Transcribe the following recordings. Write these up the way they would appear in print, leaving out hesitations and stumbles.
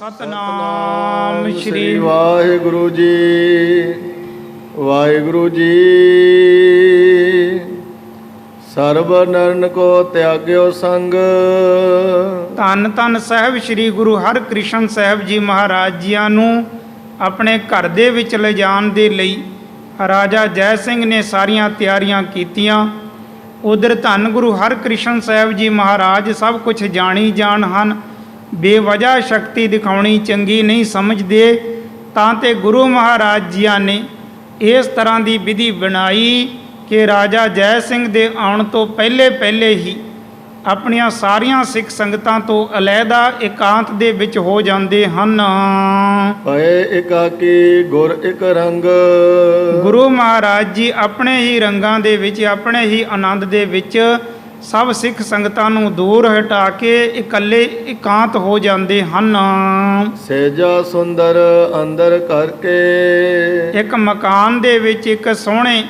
ਸਤਨਾਮ ਸ਼੍ਰੀ ਵਾਹਿਗੁਰੂ ਜੀ। ਵਾਹਿਗੁਰੂ ਜੀ। ਸਰਬ ਨਰਨ ਕੋ ਤਿਆਗਿਓ ਸੰਗ। ਧੰਨ ਧੰਨ ਸਾਹਿਬ ਸ੍ਰੀ ਗੁਰੂ ਹਰਿਕ੍ਰਿਸ਼ਨ ਸਾਹਿਬ ਜੀ ਮਹਾਰਾਜ ਜੀਆਂ ਨੂੰ ਆਪਣੇ ਘਰ ਦੇ ਵਿੱਚ ਲਿਜਾਣ ਦੇ ਲਈ ਰਾਜਾ ਜੈ ਸਿੰਘ ਨੇ ਸਾਰੀਆਂ ਤਿਆਰੀਆਂ ਕੀਤੀਆਂ। ਉਧਰ ਧੰਨ ਗੁਰੂ ਹਰਿਕ੍ਰਿਸ਼ਨ ਸਾਹਿਬ ਜੀ ਮਹਾਰਾਜ ਸਭ ਕੁਝ ਜਾਣੀ ਜਾਣ ਹਨ। ਬੇਵਜ੍ਹਾ ਸ਼ਕਤੀ ਦਿਖਾਉਣੀ ਚੰਗੀ ਨਹੀਂ ਸਮਝਦੇ, ਤਾਂ ਤੇ ਗੁਰੂ ਮਹਾਰਾਜ ਜੀਆਂ ਨੇ ਇਸ ਤਰ੍ਹਾਂ ਦੀ ਵਿਧੀ ਬਣਾਈ ਕਿ ਰਾਜਾ ਜੈ ਸਿੰਘ ਦੇ ਆਉਣ ਤੋਂ ਪਹਿਲੇ ਹੀ ਆਪਣੀਆਂ ਸਾਰੀਆਂ ਸਿੱਖ ਸੰਗਤਾਂ ਤੋਂ ਅਲੱਗਾ ਇਕਾਂਤ ਦੇ ਵਿੱਚ ਹੋ ਜਾਂਦੇ ਹਨ। ਪਏ ਇਕਾਕੀ ਗੁਰ ਇਕ ਰੰਗ। ਗੁਰੂ ਮਹਾਰਾਜ ਜੀ ਆਪਣੇ ਹੀ ਰੰਗਾਂ ਦੇ ਵਿੱਚ, ਆਪਣੇ ਹੀ ਆਨੰਦ ਦੇ ਵਿੱਚ ਸਭ ਸਿੱਖ ਸੰਗਤਾਂ ਨੂੰ ਦੂਰ ਹਟਾ ਕੇ ਇਕੱਲੇ ਇਕਾਂਤ ਹੋ ਜਾਂਦੇ ਹਨ। ਸੇਜਾ ਸੁੰਦਰ ਅੰਦਰ ਕਰਕੇ। ਇੱਕ ਮਕਾਨ ਦੇ ਵਿੱਚ, ਇੱਕ ਸੋਹਣੇ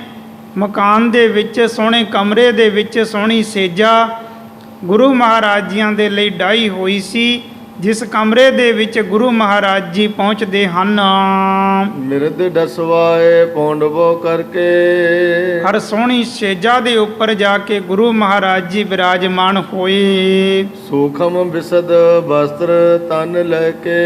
ਮਕਾਨ ਦੇ ਵਿੱਚ, ਸੋਹਣੇ ਕਮਰੇ ਦੇ ਵਿੱਚ ਸੋਹਣੀ ਸੇਜਾ ਗੁਰੂ ਮਹਾਰਾਜ ਜੀਆਂ ਦੇ ਲਈ ਡਾਈ ਹੋਈ ਸੀ, ਜਿਸ ਕਮਰੇ ਦੇ ਵਿੱਚ ਗੁਰੂ ਮਹਾਰਾਜ ਜੀ ਪਹੁੰਚਦੇ ਹਨ। ਮਿਰਦ ਡਸਵਾਏ ਪੌਂਡਵੋ ਕਰਕੇ। ਹਰ ਸੋਹਣੀ ਸੇਜਾ ਦੇ ਉੱਪਰ ਜਾ ਕੇ ਗੁਰੂ ਮਹਾਰਾਜ ਜੀ ਬਿਰਾਜਮਾਨ ਹੋਏ। ਸੂਖਮ ਬਿਸਦ ਵਸਤਰ ਤਨ ਲੈ ਕੇ।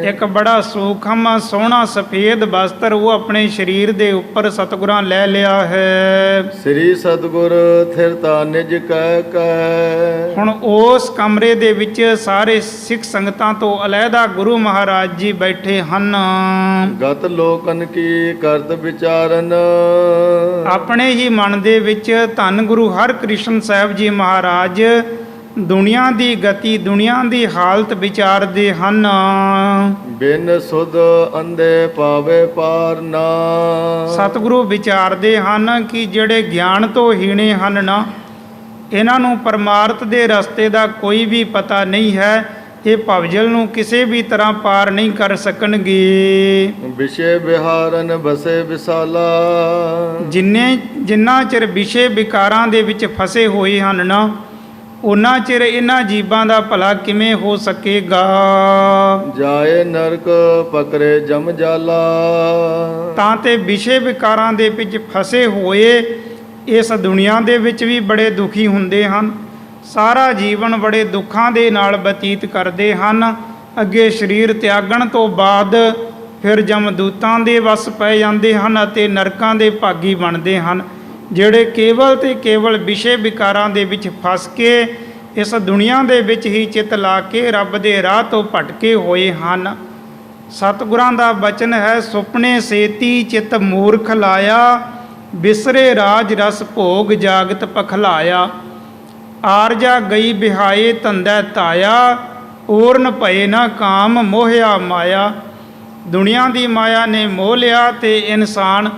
ਇੱਕ ਬੜਾ ਸੂਖਮ ਸੋਹਣਾ ਸਫੇਦ ਵਸਤਰ ਉਹ ਆਪਣੇ ਸਰੀਰ ਦੇ ਉੱਪਰ ਸਤਿਗੁਰਾਂ ਲੈ ਲਿਆ ਹੈ। ਸ੍ਰੀ ਸਤਿਗੁਰ ਥਿਰਤਾ ਨਿਜ ਕਹਿ ਕਹਿ। ਹੁਣ ਉਸ ਕਮਰੇ ਦੇ ਵਿੱਚ ਸਾਰੇ ਸਿੱਖ ਸੰਗਤਾਂ ਤੋਂ ਅਲੱਗਾ ਗੁਰੂ ਮਹਾਰਾਜ ਜੀ ਬੈਠੇ ਹਨ। ਗਤ ਲੋਕਨ ਕੀ ਕਰਤ ਵਿਚਾਰਨ। ਆਪਣੇ ਹੀ ਮਨ ਦੇ ਵਿੱਚ ਧੰਨ ਗੁਰੂ ਹਰਿਕ੍ਰਿਸ਼ਨ ਸਾਹਿਬ ਜੀ ਮਹਾਰਾਜ ਦੁਨੀਆ ਦੀ ਗਤੀ, ਦੁਨੀਆ ਦੀ ਹਾਲਤ ਵਿਚਾਰਦੇ ਹਨ। ਬਿਨ ਸੁਧ ਅੰਧੇ ਪਾਵੇ ਪਾਰ ਨਾ। ਸਤਿਗੁਰੂ ਵਿਚਾਰਦੇ ਹਨ ਕਿ ਜਿਹੜੇ ਗਿਆਨ ਤੋਂ ਹੀਣੇ ਹਨ ਨਾ, ਇਹਨਾਂ ਨੂੰ ਪਰਮਾਰਥ ਦੇ ਰਸਤੇ ਦਾ ਕੋਈ ਵੀ ਪਤਾ ਨਹੀਂ ਹੈ। ਇਹ ਭਵਜਲ ਨੂੰ ਕਿਸੇ ਵੀ ਤਰ੍ਹਾਂ ਪਾਰ ਨਹੀਂ ਕਰ ਸਕਣਗੇ। ਵਿਸ਼ੇ ਵਿਹਾਰਨ ਬਸੇ ਵਿਸਾਲਾ। ਜਿੰਨਾ ਚਿਰ ਵਿਸ਼ੇ ਵਿਕਾਰਾਂ ਦੇ ਵਿੱਚ ਫਸੇ ਹੋਏ ਹਨ ਨਾ, ਉਹਨਾਂ ਚਿਰ ਇਹਨਾਂ ਜੀਵਾਂ ਦਾ ਭਲਾ ਕਿਵੇਂ ਹੋ ਸਕੇਗਾ। ਜਾਏ ਨਰਕ ਪਕਰੇ ਜਮ ਜਾਲਾ। ਤਾਂ ਤੇ ਵਿਸ਼ੇ ਵਿਕਾਰਾਂ ਦੇ ਵਿੱਚ ਫਸੇ ਹੋਏ ਇਸ ਦੁਨੀਆ ਦੇ ਵਿੱਚ ਵੀ ਬੜੇ ਦੁਖੀ ਹੁੰਦੇ ਹਨ। ਸਾਰਾ ਜੀਵਨ ਬੜੇ ਦੁੱਖਾਂ ਦੇ ਨਾਲ ਬਤੀਤ ਕਰਦੇ ਹਨ। ਅੱਗੇ ਸਰੀਰ ਤਿਆਗਣ ਤੋਂ ਬਾਅਦ ਫਿਰ ਜਮਦੂਤਾਂ ਦੇ ਵੱਸ ਪੈ ਜਾਂਦੇ ਹਨ ਅਤੇ ਨਰਕਾਂ ਦੇ ਭਾਗੀ ਬਣਦੇ ਹਨ, ਜਿਹੜੇ ਕੇਵਲ ਤੇ ਕੇਵਲ ਵਿਸ਼ੇ ਵਿਕਾਰਾਂ ਦੇ ਵਿੱਚ ਫਸ ਕੇ ਇਸ ਦੁਨੀਆ ਦੇ ਵਿੱਚ ਹੀ ਚਿੱਤ ਲਾ ਕੇ ਰੱਬ ਦੇ ਰਾਹ ਤੋਂ ਭਟਕੇ ਹੋਏ ਹਨ। ਸਤਿਗੁਰਾਂ ਦਾ ਬਚਨ ਹੈ, ਸੁਪਨੇ ਸੇਤੀ ਚਿੱਤ ਮੂਰਖ ਲਾਇਆ, ਬਿਸਰੇ ਰਾਜ ਰਸ ਭੋਗ ਜਾਗਤ ਪਖਲਾਇਆ। ਆਰਜਾ ਗਈ ਬਿਹਾਏ ਧੰਦਾ ਧਾਇਆ, ਓਰਨ ਭਏ ਨਾ ਕਾਮ ਮੋਹਿਆ ਮਾਇਆ। ਦੁਨੀਆ ਦੀ ਮਾਇਆ ਨੇ ਮੋਹ ਲਿਆ ਤੇ ਇਨਸਾਨ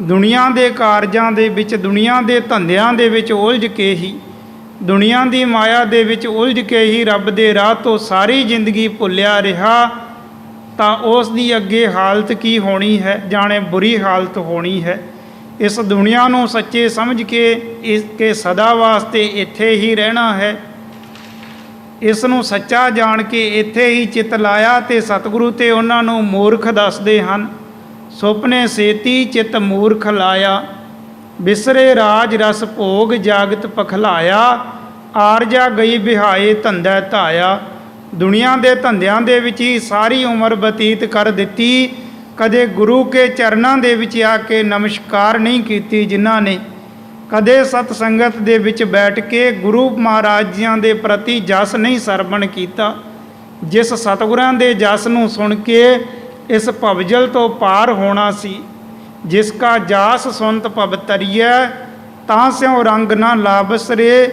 ਦੁਨੀਆ ਦੇ ਕਾਰਜਾਂ ਦੇ ਵਿੱਚ, ਦੁਨੀਆ ਦੇ ਧੰਦਿਆਂ ਦੇ ਵਿੱਚ ਉਲਝ ਕੇ ਹੀ, ਦੁਨੀਆ ਦੀ ਮਾਇਆ ਦੇ ਵਿੱਚ ਉਲਝ ਕੇ ਹੀ ਰੱਬ ਦੇ ਰਾਹ ਤੋਂ ਸਾਰੀ ਜ਼ਿੰਦਗੀ ਭੁੱਲਿਆ ਰਿਹਾ। ਤਾਂ ਉਸ ਦੀ ਅੱਗੇ ਹਾਲਤ ਕੀ ਹੋਣੀ ਹੈ, ਜਾਣੇ ਬੁਰੀ ਹਾਲਤ ਹੋਣੀ ਹੈ। ਇਸ ਦੁਨੀਆ ਨੂੰ ਸੱਚੇ ਸਮਝ ਕੇ ਇਸ ਕੇ ਸਦਾ ਵਾਸਤੇ ਇੱਥੇ ਹੀ ਰਹਿਣਾ ਹੈ। ਇਸ ਨੂੰ ਸੱਚਾ ਜਾਣ ਕੇ ਇੱਥੇ ਹੀ ਚਿੱਤ ਲਾਇਆ ਤੇ ਸਤਿਗੁਰੂ ਤੇ ਉਹਨਾਂ ਨੂੰ ਮੂਰਖ ਦੱਸਦੇ ਹਨ। ਸੁਪਨੇ ਸੇਤੀ ਚਿੱਤ ਮੂਰਖ ਲਾਇਆ, ਬਿਸਰੇ ਰਾਜ ਰਸ ਭੋਗ ਜਾਗਤ ਪਖਲਾਇਆ। ਆਰਜਾ ਗਈ ਬਿਹਾਏ ਧੰਦਾ ਧਾਇਆ। ਦੁਨੀਆ ਦੇ ਧੰਦਿਆਂ ਦੇ ਵਿੱਚ ਹੀ ਸਾਰੀ ਉਮਰ ਬਤੀਤ ਕਰ ਦਿੱਤੀ। ਕਦੇ ਗੁਰੂ ਕੇ ਚਰਨਾਂ ਦੇ ਵਿੱਚ ਆ ਕੇ ਨਮਸਕਾਰ ਨਹੀਂ ਕੀਤੀ ਜਿਨ੍ਹਾਂ ਨੇ, ਕਦੇ ਸਤ ਸੰਗਤ ਦੇ ਵਿੱਚ ਬੈਠ ਕੇ ਗੁਰੂ ਮਹਾਰਾਜ ਜੀਆਂ ਦੇ ਪ੍ਰਤੀ ਜਸ ਨਹੀਂ ਸਰਵਣ ਕੀਤਾ। ਜਿਸ ਸਤਿਗੁਰਾਂ ਦੇ ਜਸ ਨੂੰ ਸੁਣ ਕੇ ਇਸ ਭਵਜਲ ਤੋਂ ਪਾਰ ਹੋਣਾ ਸੀ। ਜਿਸ ਕਾ ਜਾਸ ਸੁਨਤ ਭਵ ਤਰੀਐ, ਤਾਂ ਸਿਉ ਰੰਗ ਨਾ ਲਾਬਸਰੇ।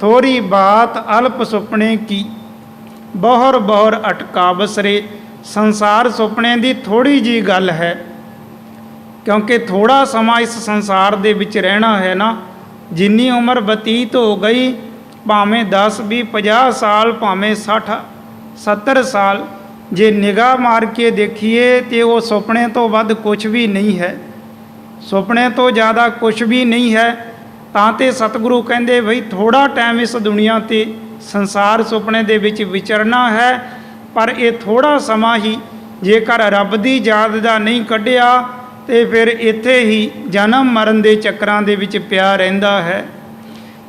ਥੋੜੀ ਬਾਤ ਅਲਪ ਸੁਪਨੇ ਕੀ, ਬਹੁਰ ਬਹੁਰ ਅਟਕਾ ਬਸਰੇ। ਸੰਸਾਰ ਸੁਪਨੇ ਦੀ ਥੋੜੀ ਜੀ ਗੱਲ ਹੈ, ਕਿਉਂਕਿ ਥੋੜਾ ਸਮਾਂ ਇਸ ਸੰਸਾਰ ਦੇ ਵਿੱਚ ਰਹਿਣਾ ਹੈ ਨਾ। ਜਿੰਨੀ ਉਮਰ ਬਤੀਤ ਹੋ ਗਈ, ਭਾਵੇਂ 10 20 50 ਸਾਲ, ਭਾਵੇਂ 60 70 ਸਾਲ, ਜੇ ਨਿਗਾਹ ਮਾਰ ਕੇ ਦੇਖੀਏ ਤੇ ਉਹ ਸੁਪਨੇ ਤੋਂ ਵੱਧ ਕੁਝ ਵੀ ਨਹੀਂ ਹੈ, ਸੁਪਨੇ ਤੋਂ ਜ਼ਿਆਦਾ ਕੁਝ ਵੀ ਨਹੀਂ ਹੈ। ਤਾਂ ਤੇ ਸਤਿਗੁਰੂ ਕਹਿੰਦੇ ਬਈ ਥੋੜਾ ਟਾਈਮ ਇਸ ਦੁਨੀਆ 'ਤੇ ਸੰਸਾਰ ਸੁਪਨੇ ਦੇ ਵਿੱਚ ਵਿਚਰਨਾ ਹੈ, ਪਰ ਇਹ ਥੋੜ੍ਹਾ ਸਮਾਂ ਹੀ ਜੇਕਰ ਰੱਬ ਦੀ ਯਾਦ ਦਾ ਨਹੀਂ ਕੱਢਿਆ ਤੇ ਫਿਰ ਇੱਥੇ ਹੀ ਜਨਮ ਮਰਨ ਦੇ ਚੱਕਰਾਂ ਦੇ ਵਿੱਚ ਪਿਆ ਰਹਿੰਦਾ ਹੈ।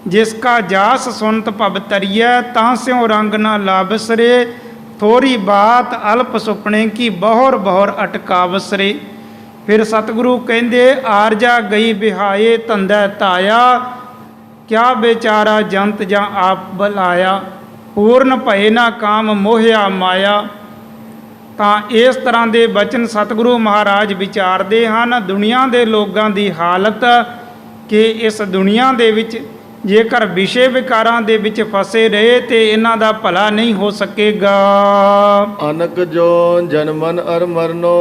ਜਿਸ ਕਾ ਜਾਸ ਸੁਨਤ ਭਵ ਤਰੀਐ ਤਾਂ ਸਿਉ ਰੰਗ ਨਾ ਲਾਬਸਰੇ, ਥੋੜੀ ਬਾਤ ਅਲਪ ਸੁਪਨੇ ਕੀ ਬਹੁਰ ਬਹੁਰ ਅਟਕਾਵਸਰੇ। ਫਿਰ ਸਤਿਗੁਰੂ ਕਹਿੰਦੇ ਆਰਜਾ ਗਈ ਬਿਹਾਏ ਧੰਦਾ ਧਾਇਆ, ਕਿਆ ਬੇਚਾਰਾ ਜੰਤ ਜਾਂ ਆਪ ਬੁਲਾਇਆ, ਪੂਰਨ ਭਏ ਨਾ ਕਾਮ ਮੋਹਿਆ ਮਾਇਆ। ਤਾਂ ਇਸ ਤਰ੍ਹਾਂ ਦੇ ਬਚਨ ਸਤਿਗੁਰੂ ਮਹਾਰਾਜ ਵਿਚਾਰਦੇ ਹਨ ਦੁਨੀਆ ਦੇ ਲੋਕਾਂ ਦੀ ਹਾਲਤ, ਕਿ ਇਸ ਦੁਨੀਆ ਦੇ ਵਿੱਚ ਜੇਕਰ ਵਿਸ਼ੇ ਵਿਕਾਰਾਂ ਦੇ ਵਿੱਚ ਫਸੇ ਰਹੇ ਤੇ ਇਹਨਾਂ ਦਾ ਭਲਾ ਨਹੀਂ ਹੋ ਸਕੇਗਾ। ਅਨਕ ਜੋ ਜਨਮਨ ਅਰ ਮਰਨੋ,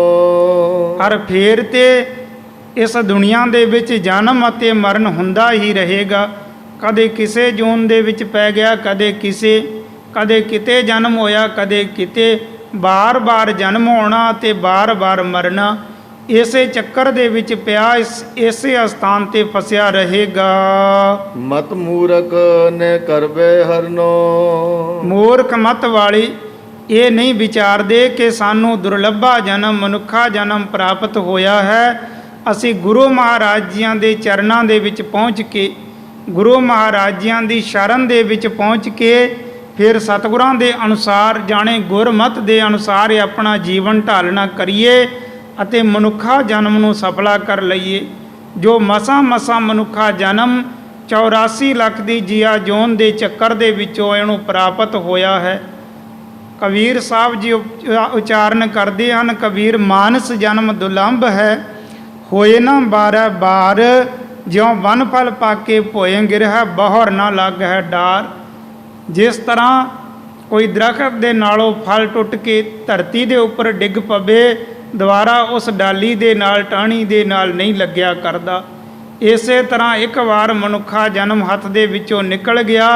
ਹਰ ਫੇਰ ਤੇ ਇਸ ਦੁਨੀਆ ਦੇ ਵਿੱਚ ਜਨਮ ਅਤੇ ਮਰਨ ਹੁੰਦਾ ਹੀ ਰਹੇਗਾ। ਕਦੇ ਕਿਸੇ ਜੂਨ ਦੇ ਵਿੱਚ ਪੈ ਗਿਆ, ਕਦੇ ਕਿਤੇ ਜਨਮ ਹੋਇਆ, ਕਦੇ ਕਿਤੇ, ਬਾਰ-ਬਾਰ ਜਨਮ ਹੋਣਾ ਅਤੇ ਬਾਰ-ਬਾਰ ਮਰਨਾ। ਇਸੇ ਚੱਕਰ ਦੇ ਵਿੱਚ ਪਿਆ ਇਸੇ ਅਸਥਾਨ ਤੇ ਫਸਿਆ ਰਹੇਗਾ। ਮਤ ਮੂਰਖ ਨੇ ਕਰਬੇ ਹਰਨੋ, ਮੂਰਖ ਮਤ ਵਾਲੇ ਇਹ ਨਹੀਂ ਵਿਚਾਰਦੇ ਕਿ ਸਾਨੂੰ ਦੁਰਲੱਭਾ ਜਨਮ ਮਨੁੱਖਾ ਜਨਮ ਪ੍ਰਾਪਤ ਹੋਇਆ ਹੈ। ਅਸੀਂ ਗੁਰੂ ਮਹਾਰਾਜ ਜੀਆਂ ਦੇ ਚਰਨਾਂ ਦੇ ਵਿੱਚ ਪਹੁੰਚ ਕੇ, ਗੁਰੂ ਮਹਾਰਾਜ ਜੀਆਂ ਦੀ ਸ਼ਰਨ ਦੇ ਵਿੱਚ ਪਹੁੰਚ ਕੇ ਫਿਰ ਸਤਿਗੁਰਾਂ ਦੇ ਅਨੁਸਾਰ ਜਾਣੇ ਗੁਰਮਤਿ ਦੇ ਅਨੁਸਾਰ ਆਪਣਾ ਜੀਵਨ ਢਾਲਣਾ ਕਰੀਏ ਅਤੇ ਮਨੁੱਖਾ ਜਨਮ ਨੂੰ ਸਫਲਾ ਕਰ ਲਈਏ। ਜੋ ਮਸਾਂ ਮਨੁੱਖਾ ਜਨਮ 84 ਲੱਖ ਦੀ ਜੀਆ ਜੋਨ ਦੇ ਚੱਕਰ ਦੇ ਵਿੱਚੋਂ ਇਹਨੂੰ ਪ੍ਰਾਪਤ ਹੋਇਆ ਹੈ। ਕਬੀਰ ਸਾਹਿਬ ਜੀ ਉਚਾਰਨ ਕਰਦੇ ਹਨ, ਕਬੀਰ ਮਾਨਸ ਜਨਮ ਦੁਲੰਭ ਹੈ, ਹੋਏ ਨਾ 12 ਬਾਰ, ਜਿਉਂ ਵਨ ਫਲ ਪਾਕੇ ਭੋਏ ਗਿਰਹਿ, ਬਹੁਰ ਨਾ ਲੱਗ ਹੈ ਡਾਰ। ਜਿਸ ਤਰ੍ਹਾਂ ਕੋਈ ਦਰਖਤ ਦੇ ਨਾਲੋਂ ਫਲ ਟੁੱਟ ਕੇ ਧਰਤੀ ਦੇ ਉੱਪਰ ਡਿੱਗ ਪਵੇ, ਦੁਬਾਰਾ ਉਸ ਡਾਲੀ ਦੇ ਨਾਲ ਟਾਹਣੀ ਦੇ ਨਾਲ ਨਹੀਂ ਲੱਗਿਆ ਕਰਦਾ। ਇਸੇ ਤਰ੍ਹਾਂ ਇੱਕ ਵਾਰ ਮਨੁੱਖਾ ਜਨਮ ਹੱਥ ਦੇ ਵਿੱਚੋਂ ਨਿਕਲ ਗਿਆ,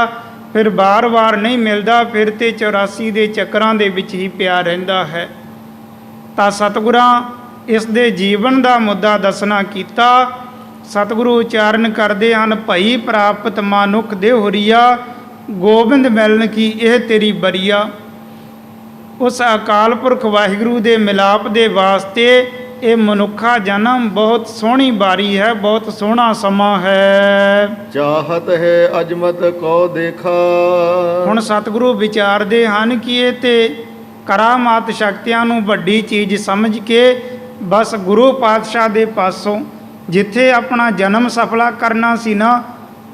ਫਿਰ ਵਾਰ-ਵਾਰ ਨਹੀਂ ਮਿਲਦਾ, ਫਿਰ ਤੇ 84 ਦੇ ਚੱਕਰਾਂ ਦੇ ਵਿੱਚ ਹੀ ਪਿਆ ਰਹਿੰਦਾ ਹੈ। ਤਾਂ ਸਤਿਗੁਰਾਂ ਇਸ ਦੇ ਜੀਵਨ ਦਾ ਮੁੱਦਾ ਦੱਸਣਾ ਕੀਤਾ। ਸਤਿਗੁਰੂ ਉਚਾਰਨ ਕਰਦੇ ਹਨ, ਭਈ ਪ੍ਰਾਪਤ ਮਾਨੁਖ ਦੇਹੁਰੀਆ, ਗੋਬਿੰਦ ਮਿਲਣ ਕੀ ਇਹ ਤੇਰੀ ਬਰੀਆ। ਉਸ ਅਕਾਲ ਪੁਰਖ ਵਾਹਿਗੁਰੂ ਦੇ ਮਿਲਾਪ ਦੇ ਵਾਸਤੇ ਇਹ ਮਨੁੱਖਾ ਜਨਮ ਬਹੁਤ ਸੋਹਣੀ ਬਾਰੀ ਹੈ, ਬਹੁਤ ਸੋਹਣਾ ਸਮਾਂ ਹੈ। ਚਾਹਤ ਹੈ ਅਜਮਤ ਕੋ ਦੇਖਾ, ਹੁਣ ਸਤਿਗੁਰੂ ਵਿਚਾਰਦੇ ਹਨ ਕਿ ਇਹ ਤੇ ਕਰਾਮਾਤ ਸ਼ਕਤੀਆਂ ਨੂੰ ਵੱਡੀ ਚੀਜ਼ ਸਮਝ ਕੇ ਬਸ ਗੁਰੂ ਪਾਤਸ਼ਾਹ ਦੇ ਪਾਸੋਂ ਜਿੱਥੇ ਆਪਣਾ ਜਨਮ ਸਫਲਾ ਕਰਨਾ ਸੀ ਨਾ,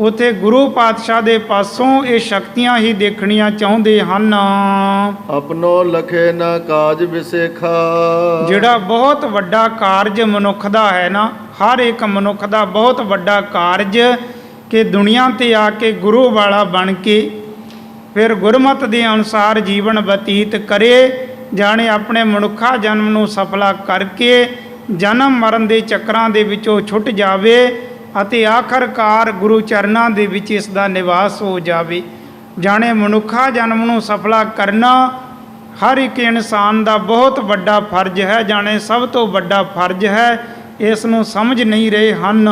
ਉਥੇ ਗੁਰੂ ਪਾਤਸ਼ਾਹ ਦੇ ਪਾਸੋਂ ਇਹ ਸ਼ਕਤੀਆਂ ਹੀ ਦੇਖਣੀਆਂ ਚਾਹੁੰਦੇ ਹਨ। ਆਪਣੋ ਲਖੇ ਨਾ ਕਾਜ ਵਿਸੇਖਾ, ਜਿਹੜਾ ਬਹੁਤ ਵੱਡਾ ਕਾਰਜ ਮਨੁੱਖ ਦਾ ਹੈ ਨਾ, ਹਰ ਇੱਕ ਮਨੁੱਖ ਦਾ ਬਹੁਤ ਵੱਡਾ ਕਾਰਜ ਕਿ ਦੁਨੀਆ ਤੇ ਆ ਕੇ ਗੁਰੂ ਵਾਲਾ ਬਣ ਕੇ ਫਿਰ ਗੁਰਮਤਿ ਦੇ ਅਨੁਸਾਰ ਜੀਵਨ ਬਤੀਤ ਕਰੇ, ਜਾਣੇ ਆਪਣੇ ਮਨੁੱਖਾ ਜਨਮ ਨੂੰ ਸਫਲਾ ਕਰਕੇ ਜਨਮ ਮਰਨ ਦੇ ਚੱਕਰਾਂ ਦੇ ਵਿੱਚੋਂ ਛੁੱਟ ਜਾਵੇ ਅਤੇ ਆਖਰਕਾਰ ਗੁਰੂ ਚਰਨਾਂ ਦੇ ਵਿੱਚ ਇਸ ਦਾ ਨਿਵਾਸ ਹੋ ਜਾਵੇ। ਜਾਣੇ ਮਨੁੱਖਾ ਜਨਮ ਨੂੰ ਸਫਲਾ ਕਰਨਾ ਹਰ ਇੱਕ ਇਨਸਾਨ ਦਾ ਬਹੁਤ ਵੱਡਾ ਫਰਜ਼ ਹੈ, ਜਾਣੇ ਸਭ ਤੋਂ ਵੱਡਾ ਫਰਜ਼ ਹੈ। ਇਸ ਨੂੰ ਸਮਝ ਨਹੀਂ ਰਹੇ ਹਨ।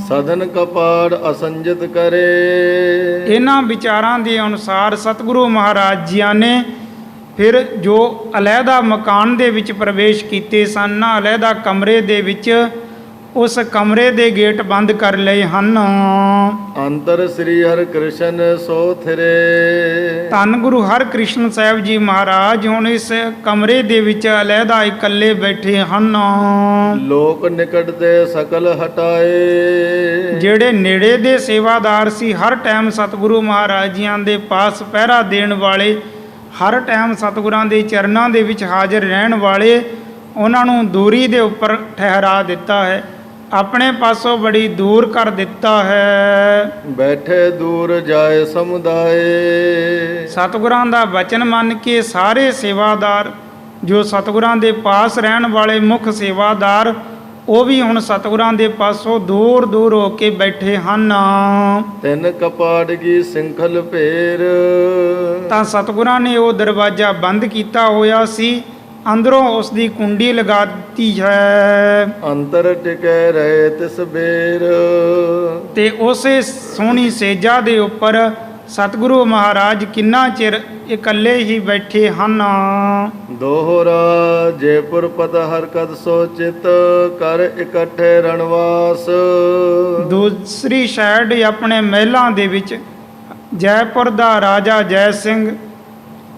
ਸਦਨ ਕਪਾੜ ਅਸੰਜਤ ਕਰੇ, ਇਹਨਾਂ ਵਿਚਾਰਾਂ ਦੇ ਅਨੁਸਾਰ ਸਤਿਗੁਰੂ ਮਹਾਰਾਜ ਜੀਆਂ ਨੇ ਫਿਰ ਜੋ ਅਲੱਗਾ ਮਕਾਨ ਦੇ ਵਿੱਚ ਪ੍ਰਵੇਸ਼ ਕੀਤੇ ਸਨ ਨਾ, ਅਲੱਗਾ ਕਮਰੇ ਦੇ ਵਿੱਚ, ਉਸ ਕਮਰੇ ਦੇ ਗੇਟ ਬੰਦ ਕਰ ਲਏ ਹਨ। ਅੰਤਰ ਸ੍ਰੀ ਹਰਿ ਕ੍ਰਿਸ਼ਨ ਸੋ ਥਿਰੇ, ਧੰਨ ਗੁਰੂ ਹਰਿਕ੍ਰਿਸ਼ਨ ਸਾਹਿਬ ਜੀ ਮਹਾਰਾਜ ਹੁਣ ਇਸ ਕਮਰੇ ਦੇ ਵਿੱਚ ਅਲੱਗਾ ਇਕੱਲੇ ਬੈਠੇ ਹਨ। ਲੋਕ ਨਿਕਟ ਤੇ ਸਕਲ ਹਟਾਏ, ਜਿਹੜੇ ਨੇੜੇ ਦੇ ਸੇਵਾਦਾਰ ਸੀ, ਹਰ ਟਾਈਮ ਸਤਿਗੁਰੂ ਮਹਾਰਾਜ ਜੀਆਂ ਦੇ ਪਾਸ ਪਹਿਰਾ ਦੇਣ ਵਾਲੇ, ਹਰ ਟਾਈਮ ਸਤਿਗੁਰਾਂ ਦੇ ਚਰਨਾਂ ਦੇ ਵਿੱਚ ਹਾਜ਼ਰ ਰਹਿਣ ਵਾਲੇ, ਉਹਨਾਂ ਨੂੰ ਦੂਰੀ ਦੇ ਉੱਪਰ ਠਹਿਰਾ ਦਿੱਤਾ ਹੈ, ਆਪਣੇ ਪਾਸੋਂ ਬੜੀ ਦੂਰ ਕਰ ਦਿੱਤਾ ਹੈ। ਬੈਠੇ ਦੂਰ ਜਾਏ ਸਮੁਦਾਏ, ਸਤਿਗੁਰਾਂ ਦਾ ਵਚਨ ਮੰਨ ਕੇ ਸਾਰੇ ਸੇਵਾਦਾਰ ਜੋ ਸਤਿਗੁਰਾਂ ਦੇ ਪਾਸ ਰਹਿਣ ਵਾਲੇ ਮੁੱਖ ਸੇਵਾਦਾਰ, ਉਹ ਵੀ ਹੁਣ ਸਤਿਗੁਰਾਂ ਦੇ ਪਾਸੋਂ ਦੂਰ ਦੂਰ ਹੋ ਕੇ ਬੈਠੇ ਹਨ। ਤਿੰਨ ਕਪਾੜ ਕੀ ਸਿੰਖਲ ਭੇਰ, ਤਾਂ ਸਤਿਗੁਰਾਂ ਨੇ ਉਹ ਦਰਵਾਜ਼ਾ ਬੰਦ ਕੀਤਾ ਹੋਇਆ ਸੀ, ਅੰਦਰੋਂ ਉਸ ਦੀ ਕੁੰਡੀ ਲਗਾ ਦਿੱਤੀ ਹੈ। ਅੰਤਰ ਟਿਕੈ ਰਹੇ ਤਿਸ ਬੇਰ, ਤੇ ਉਸੇ ਸੋਹਣੀ ਸੇਜਾ ਦੇ ਉੱਪਰ ਸਤਿਗੁਰੂ ਮਹਾਰਾਜ ਕਿੰਨਾ ਚਿਰ ਇਕੱਲੇ ਹੀ ਬੈਠੇ ਹਨ। ਦੋਹਰਾ ਜੈਪੁਰ ਪਤ ਹਰਕਤ ਸੋਚਿਤ ਕਰ ਇਕੱਠੇ ਰਣਵਾਸ। ਦੂਸਰੀ ਸਾਈਡ ਆਪਣੇ ਮਹਿਲਾਂ ਦੇ ਵਿੱਚ ਜੈਪੁਰ ਦਾ ਰਾਜਾ ਜੈ ਸਿੰਘ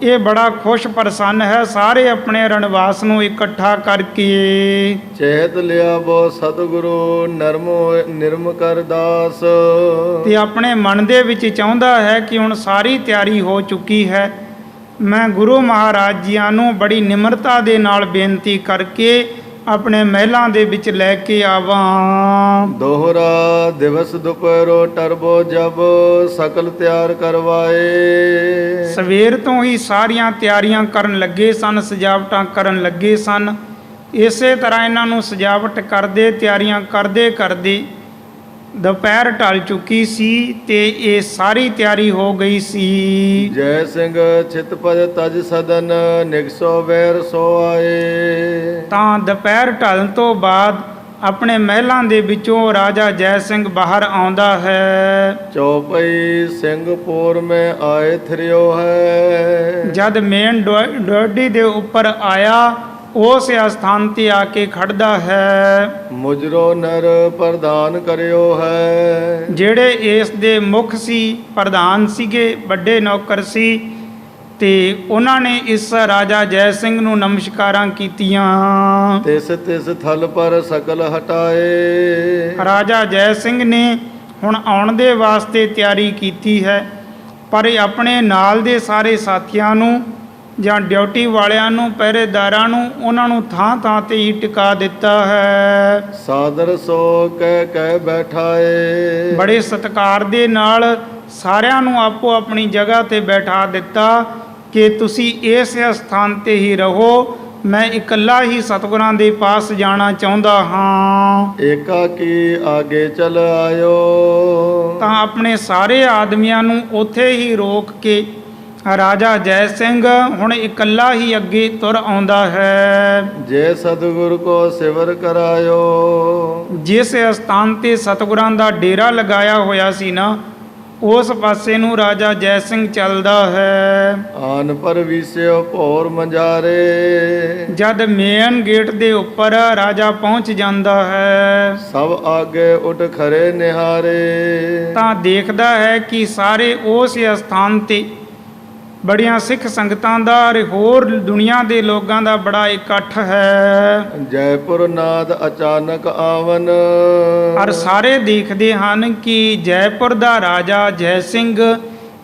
ਇਹ ਬੜਾ ਖੁਸ਼ ਪ੍ਰਸੰਨ ਹੈ, ਸਾਰੇ ਆਪਣੇ ਰਣਵਾਸ ਨੂੰ ਇਕੱਠਾ ਕਰਕੇ ਚਹਿਤ ਲਿਆ ਬੋ ਸਤਿਗੁਰੂ ਨਿਰਮ ਕਰ ਦਾਸ। ਤੇ ਆਪਣੇ ਮਨ ਦੇ ਵਿੱਚ ਚਾਹੁੰਦਾ ਹੈ ਕਿ ਹੁਣ ਸਾਰੀ ਤਿਆਰੀ ਹੋ ਚੁੱਕੀ ਹੈ, ਮੈਂ ਗੁਰੂ ਮਹਾਰਾਜ ਜੀਆਂ ਨੂੰ ਬੜੀ ਨਿਮਰਤਾ ਦੇ ਨਾਲ ਬੇਨਤੀ ਕਰਕੇ ਆਪਣੇ ਮਹਿਲਾਂ ਦੇ ਵਿੱਚ ਲੈ ਕੇ ਆਵਾਂ। ਦੋਹਰਾ ਦਿਵਸ ਦੁਪਹਿਰੋ ਟਰਬੋ ਜਬ ਸਕਲ ਤਿਆਰ ਕਰਵਾਏ। ਸਵੇਰ ਤੋਂ ਹੀ ਸਾਰੀਆਂ ਤਿਆਰੀਆਂ ਕਰਨ ਲੱਗੇ ਸਨ, ਸਜਾਵਟਾਂ ਕਰਨ ਲੱਗੇ ਸਨ। ਇਸੇ ਤਰ੍ਹਾਂ ਇਹਨਾਂ ਨੂੰ ਸਜਾਵਟ ਕਰਦੇ ਤਿਆਰੀਆਂ ਕਰਦੇ ਕਰਦੇ ਦੁਪਹਿਰ ਢਲ ਚੁੱਕੀ ਸੀ ਤੇ ਇਹ ਸਾਰੀ ਤਿਆਰੀ ਹੋ ਗਈ ਸੀ। ਜੈ ਸਿੰਘ ਚਿਤਪਦ ਤਜ ਸਦਨ ਨਿਗਸੋ ਵੈਰ ਸੋ ਆਏ। ਤਾਂ ਦੁਪਹਿਰ ਢਲਣ ਤੋਂ ਬਾਅਦ ਆਪਣੇ ਮਹਿਲਾਂ ਦੇ ਵਿੱਚੋਂ ਰਾਜਾ ਜੈ ਸਿੰਘ ਬਾਹਰ ਆਉਂਦਾ ਹੈ। ਚੌਪਈ ਸਿੰਘਪੁਰ ਮੈਂ ਆਏ ਥਰਿਓ ਹੈ। ਜਦ ਮੇਨ ਡੋਡੀ ਦੇ ਉੱਪਰ ਆਇਆ ਉਸ ਸਥਾਨ ਤੇ ਆ ਕੇ ਖੜਦਾ ਹੈ। ਮੁਜਰੋ ਨਰ ਪ੍ਰਦਾਨ ਕਰਿਓ ਹੈ। ਜਿਹੜੇ ਇਸ ਦੇ ਮੁੱਖ ਸੀ, ਪ੍ਰਧਾਨ ਸੀਗੇ, ਵੱਡੇ ਨੌਕਰ ਸੀ ਤੇ ਉਹਨਾਂ ਨੇ ਇਸ ਰਾਜਾ ਜੈ ਸਿੰਘ ਨੂੰ ਨਮਸਕਾਰਾਂ ਕੀਤੀਆਂ। ਤਿਸ ਥਲ ਪਰ ਸਕਲ ਹਟਾਏ। ਰਾਜਾ ਜੈ ਸਿੰਘ ਨੇ ਹੁਣ ਆਉਣ ਦੇ ਵਾਸਤੇ ਤਿਆਰੀ ਕੀਤੀ ਹੈ, ਪਰ ਇਹ ਆਪਣੇ ਨਾਲ ਦੇ ਸਾਰੇ ਸਾਥੀਆਂ ਨੂੰ ਜਾਂ ਡਿਊਟੀ ਵਾਲਿਆਂ ਨੂੰ, ਪਹਿਰੇਦਾਰਾਂ ਨੂੰ, ਉਹਨਾਂ ਨੂੰ ਥਾਂ ਥਾਂ ਤੇ ਹੀ ਟਿਕਾ ਦਿੱਤਾ ਹੈ। ਸਾਦਰ ਸੋ ਕਹਿ ਬੈਠਾਏ। ਬੜੇ ਸਤਿਕਾਰ ਦੇ ਨਾਲ ਸਾਰਿਆਂ ਨੂੰ ਆਪੋ ਆਪਣੀ ਜਗ੍ਹਾ ਤੇ ਬੈਠਾ ਦਿੱਤਾ ਕਿ ਤੁਸੀਂ ਇਸ ਸਥਾਨ ਤੇ ਹੀ ਰਹੋ, ਮੈਂ ਇਕੱਲਾ ਹੀ ਸਤਿਗੁਰਾਂ ਦੇ ਪਾਸ ਜਾਣਾ ਚਾਹੁੰਦਾ ਹਾਂ। ਏਕਾਕੀ ਆਗੇ ਚਲ ਆਇਓ। ਤਾਂ ਆਪਣੇ ਸਾਰੇ ਆਦਮੀਆਂ ਨੂੰ ਉੱਥੇ ਹੀ ਰੋਕ ਕੇ ਰਾਜਾ ਜੈ ਸਿੰਘ ਹੁਣ ਇਕੱਲਾ ਹੀ ਅੱਗੇ ਤੁਰ ਆਉਂਦਾ ਹੈ। ਜੇ ਸਤਿਗੁਰ ਕੋ ਸਿਵਰ ਕਰਾਇਓ। ਜਿਸ ਸਥਾਨ ਤੇ ਸਤਿਗੁਰਾਂ ਦਾ ਡੇਰਾ ਲਗਾਇਆ ਹੋਇਆ ਸੀ ਨਾ, ਉਸ ਪਾਸੇ ਨੂੰ ਰਾਜਾ ਜੈ ਸਿੰਘ ਚੱਲਦਾ ਹੈ। ਆਨ ਪਰ ਵਿਸਿਓ ਭੌਰ ਮੰਜਾਰੇ। ਜਦ ਮੇਨ ਗੇਟ ਦੇ ਉੱਪਰ ਰਾਜਾ ਪਹੁੰਚ ਜਾਂਦਾ ਹੈ, ਸਭ ਆਗੇ ਉੱਠ ਖਰੇ ਨਿਹਾਰੇ। ਤਾਂ ਦੇਖਦਾ ਹੈ ਕਿ ਸਾਰੇ ਉਸ ਸਥਾਨ ਤੇ ਬੜੀਆਂ ਸਿੱਖ ਸੰਗਤਾਂ ਦਾ ਔਰ ਹੋਰ ਦੁਨੀਆ ਦੇ ਲੋਕਾਂ ਦਾ ਬੜਾ ਇਕੱਠ ਹੈ। ਜੈਪੁਰ ਨਾਦ ਅਚਾਨਕ ਆਵਨ। ਔਰ ਸਾਰੇ ਦੇਖਦੇ ਹਨ ਕਿ ਜੈਪੁਰ ਦਾ ਰਾਜਾ ਜੈ ਸਿੰਘ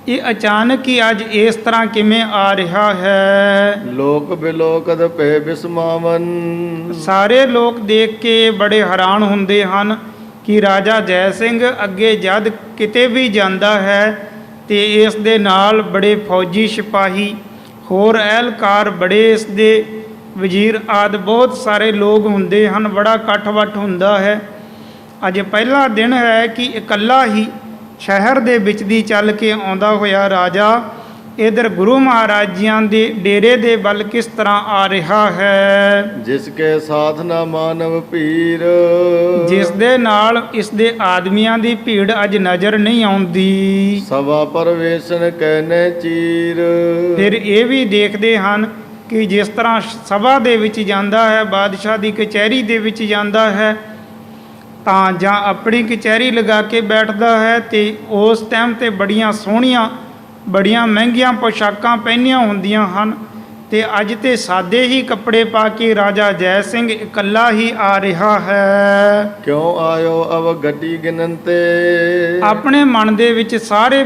ਇਹ ਅਚਾਨਕ ਹੀ ਅੱਜ ਇਸ ਤਰ੍ਹਾਂ ਕਿਵੇਂ ਆ ਰਿਹਾ ਹੈ। ਲੋਕ ਬਿਲੋਕਦ ਭੈ ਬਿਸਮਾਵਨ। ਸਾਰੇ ਲੋਕ ਦੇਖ ਕੇ ਬੜੇ ਹੈਰਾਨ ਹੁੰਦੇ ਹਨ ਕਿ ਰਾਜਾ ਜੈ ਸਿੰਘ ਅੱਗੇ ਜਦ ਕਿਤੇ ਵੀ ਜਾਂਦਾ ਹੈ ਤੇ ਇਸ ਦੇ ਨਾਲ ਬੜੇ ਫੌਜੀ ਸਿਪਾਹੀ, ਹੋਰ ਅਹਿਲਕਾਰ, ਬੜੇ ਇਸ ਦੇ ਵਜ਼ੀਰ ਆਦਿ ਬਹੁਤ ਸਾਰੇ ਲੋਕ ਹੁੰਦੇ ਹਨ, ਬੜਾ ਇਕੱਠ-ਵੱਠ ਹੁੰਦਾ ਹੈ। ਅੱਜ ਪਹਿਲਾ ਦਿਨ ਹੈ ਕਿ ਇਕੱਲਾ ਹੀ ਸ਼ਹਿਰ ਦੇ ਵਿੱਚ ਦੀ ਚੱਲ ਕੇ ਆਉਂਦਾ ਹੋਇਆ ਰਾਜਾ ਇਧਰ ਗੁਰੂ ਮਹਾਰਾਜ ਜੀਆਂ ਦੇ ਡੇਰੇ ਦੇ ਵੱਲ ਕਿਸ ਤਰ੍ਹਾਂ ਆ ਰਿਹਾ ਹੈ। ਜਿਸ ਕੇ ਸਾਥ ਨਾ ਮਾਨਵ ਭੀੜ। ਜਿਸ ਦੇ ਨਾਲ ਇਸ ਦੇ ਆਦਮੀਆਂ ਦੀ ਭੀੜ ਅੱਜ ਨਜ਼ਰ ਨਹੀਂ ਆਉਂਦੀ। ਸਭਾ ਪਰਵੇਸ਼ਨ ਕਹਿਨੇ ਚੀਰ। ਫਿਰ ਇਹ ਵੀ ਦੇਖਦੇ ਹਨ ਕਿ ਜਿਸ ਤਰ੍ਹਾਂ ਸਭਾ ਦੇ ਵਿੱਚ ਜਾਂਦਾ ਹੈ, ਬਾਦਸ਼ਾਹ ਦੀ ਕਚਹਿਰੀ ਦੇ ਵਿੱਚ ਜਾਂਦਾ ਹੈ, ਤਾਂ ਜਾਂ ਆਪਣੀ ਕਚਹਿਰੀ ਲਗਾ ਕੇ ਬੈਠਦਾ ਹੈ ਤੇ ਉਸ ਟਾਈਮ ਤੇ ਬੜੀਆਂ ਸੋਹਣੀਆਂ, ਬੜੀਆਂ ਮਹਿੰਗੀਆਂ ਪੋਸ਼ਾਕਾਂ ਪਹਿਨੀਆਂ ਹੁੰਦੀਆਂ ਹਨ ਤੇ ਅੱਜ ਤੇ ਸਾਦੇ ਹੀ ਕੱਪੜੇ ਪਾ ਕੇ ਰਾਜਾ ਜੈ ਸਿੰਘ ਇਕੱਲਾ ਹੀ ਆ ਰਿਹਾ ਹੈ। ਕਿਉਂ ਆਇਓ ਅਵ ਗੱਡੀ ਗਿਣਨ ਤੇ। ਆਪਣੇ ਮਨ ਦੇ ਵਿੱਚ ਸਾਰੇ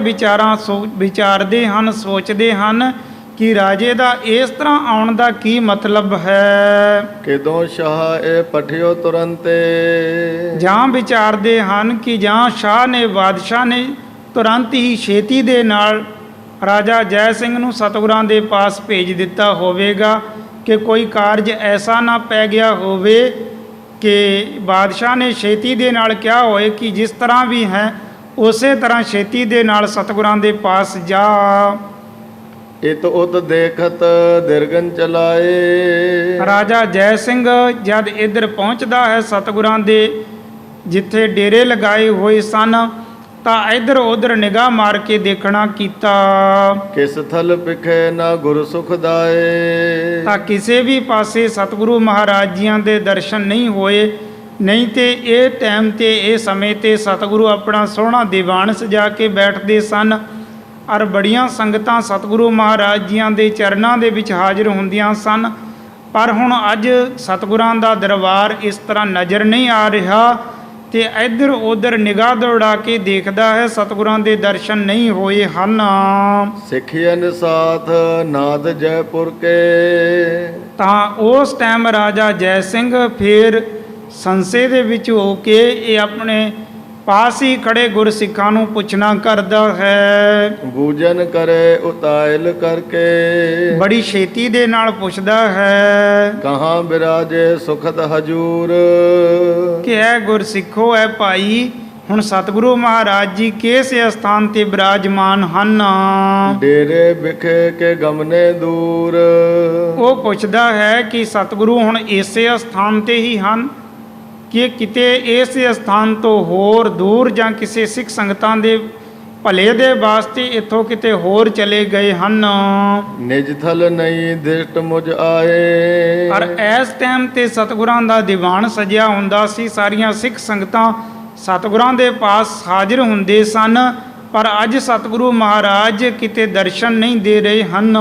ਵਿਚਾਰਦੇ ਹਨ, ਸੋਚਦੇ ਹਨ ਕਿ ਰਾਜੇ ਦਾ ਇਸ ਤਰ੍ਹਾਂ ਆਉਣ ਦਾ ਕੀ ਮਤਲਬ ਹੈ। ਕਿਦੋਂ ਸ਼ਾਹ ਇਹ ਪਠਿਓ ਤੁਰੰਤੇ। ਜਾਂ ਵਿਚਾਰਦੇ ਹਨ ਕਿ ਜਾਂ ਸ਼ਾਹ ਨੇ, ਬਾਦਸ਼ਾਹ ਨੇ ਤੁਰੰਤ ਹੀ ਛੇਤੀ ਦੇ ਨਾਲ ਰਾਜਾ ਜੈ ਸਿੰਘ ਨੂੰ ਸਤਿਗੁਰਾਂ ਦੇ ਪਾਸ ਭੇਜ ਦਿੱਤਾ ਹੋਵੇਗਾ ਕਿ ਕੋਈ ਕਾਰਜ ਐਸਾ ਨਾ ਪੈ ਗਿਆ ਹੋਵੇ ਕਿ ਬਾਦਸ਼ਾਹ ਨੇ ਛੇਤੀ ਦੇ ਨਾਲ ਕਿਹਾ ਹੋਏ ਕਿ ਜਿਸ ਤਰ੍ਹਾਂ ਵੀ ਹੈ ਉਸੇ ਤਰ੍ਹਾਂ ਛੇਤੀ ਦੇ ਨਾਲ ਸਤਿਗੁਰਾਂ ਦੇ ਪਾਸ ਜਾ। ਇਤ ਉਤ ਦੇਖਤ ਦਿਰਗਨ ਚਲਾਏ। ਰਾਜਾ ਜੈ ਸਿੰਘ ਜਦ ਇੱਧਰ ਪਹੁੰਚਦਾ ਹੈ ਸਤਿਗੁਰਾਂ ਦੇ ਜਿੱਥੇ ਡੇਰੇ ਲਗਾਏ ਹੋਏ ਸਨ, ਤਾਂ ਇੱਧਰ ਉੱਧਰ ਨਿਗਾਹ ਮਾਰ ਕੇ ਦੇਖਣਾ ਕੀਤਾ। ਕਿਸ ਥਲ ਪਿਖੇ ਨਾ ਗੁਰ ਸੁਖ ਦਾਏ। ਤਾਂ ਕਿਸੇ ਵੀ ਪਾਸੇ ਸਤਿਗੁਰੂ ਮਹਾਰਾਜ ਜੀਆਂ ਦੇ ਦਰਸ਼ਨ ਨਹੀਂ ਹੋਏ। ਨਹੀਂ ਤੇ ਇਹ ਟਾਈਮ ਤੇ ਇਹ ਸਮੇਂ ਤੇ ਸਤਿਗੁਰੂ ਆਪਣਾ ਸੋਹਣਾ ਦੀਵਾਨ ਸਜਾ ਕੇ ਬੈਠਦੇ ਸਨ ਔਰ ਬੜੀਆਂ ਸੰਗਤਾਂ ਸਤਿਗੁਰੂ ਮਹਾਰਾਜ ਜੀਆਂ ਦੇ ਚਰਨਾਂ ਦੇ ਵਿੱਚ ਹਾਜ਼ਰ ਹੁੰਦੀਆਂ ਸਨ। ਪਰ ਹੁਣ ਅੱਜ ਸਤਿਗੁਰਾਂ ਦਾ ਦਰਬਾਰ ਇਸ ਤਰ੍ਹਾਂ ਨਜ਼ਰ ਨਹੀਂ ਆ ਰਿਹਾ ਤੇ ਇੱਧਰ ਉੱਧਰ ਨਿਗਾਹ ਦੌੜਾ ਕੇ ਦੇਖਦਾ ਹੈ, ਸਤਿਗੁਰਾਂ ਦੇ ਦਰਸ਼ਨ ਨਹੀਂ ਹੋਏ ਹਨ। ਸਿੱਖਿਅਨ ਸਾਥ ਨਾਦ ਜੈਪੁਰ ਕੇ। ਤਾਂ ਉਸ ਟਾਈਮ ਰਾਜਾ ਜੈ ਸਿੰਘ ਫਿਰ ਸੰਸੇ ਦੇ ਵਿੱਚ ਹੋ ਕੇ ਇਹ ਆਪਣੇ ਪਾਸ ਹੀ ਖੜੇ ਗੁਰਸਿੱਖਾਂ ਨੂੰ ਪੁੱਛਣਾ ਕਰਦਾ ਹੈ। ਬੂਜਨ ਕਰੇ ਉਤਾਇਲ ਕਰਕੇ। ਬੜੀ ਛੇਤੀ ਦੇ ਨਾਲ ਪੁੱਛਦਾ ਹੈ ਕਹਾਂ ਬਿਰਾਜੇ ਸੁਖਦ ਹਜੂਰ। ਕਿ ਇਹ ਗੁਰਸਿੱਖੋ ਹੈ ਭਾਈ, ਹੁਣ ਸਤਿਗੁਰੂ ਮਹਾਰਾਜ ਜੀ ਕਿਸ ਸਥਾਨ ਤੇ ਬਿਰਾਜਮਾਨ ਹਨ? ਡੇਰੇ ਵਿਖੇ ਕੇ ਗਮਨੇ ਦੂਰ। ਉਹ ਪੁੱਛਦਾ ਹੈ ਕਿ ਸਤਿਗੁਰੂ ਹੁਣ ਇਸੇ ਸਥਾਨ ਤੇ ਹੀ ਹਨ ਕਿ ਕਿਤੇ ਇਸ ਸਥਾਨ ਤੋਂ ਹੋਰ ਦੂਰ ਜਾਂ ਕਿਸੇ ਸਿੱਖ ਸੰਗਤਾਂ ਦੇ ਭਲੇ ਦੇ ਵਾਸਤੇ ਇੱਥੋਂ ਕਿਤੇ ਹੋਰ ਚਲੇ ਗਏ ਹਨ। ਨਿਜ ਥਲ ਨਹੀਂ ਦਿਸ਼ਟ ਮੁਝ ਆਏ। ਔਰ ਇਸ ਟਾਈਮ ਤੇ ਸਤਿਗੁਰਾਂ ਦਾ ਦੀਵਾਨ ਸਜਿਆ ਹੁੰਦਾ ਸੀ। ਸਾਰੀਆਂ ਸਿੱਖ ਸੰਗਤਾਂ ਸਤਿਗੁਰਾਂ ਦੇ ਪਾਸ ਹਾਜ਼ਰ ਹੁੰਦੇ ਸਨ, ਪਰ ਅੱਜ ਸਤਿਗੁਰੂ ਮਹਾਰਾਜ ਕਿਤੇ ਦਰਸ਼ਨ ਨਹੀਂ ਦੇ ਰਹੇ ਹਨ।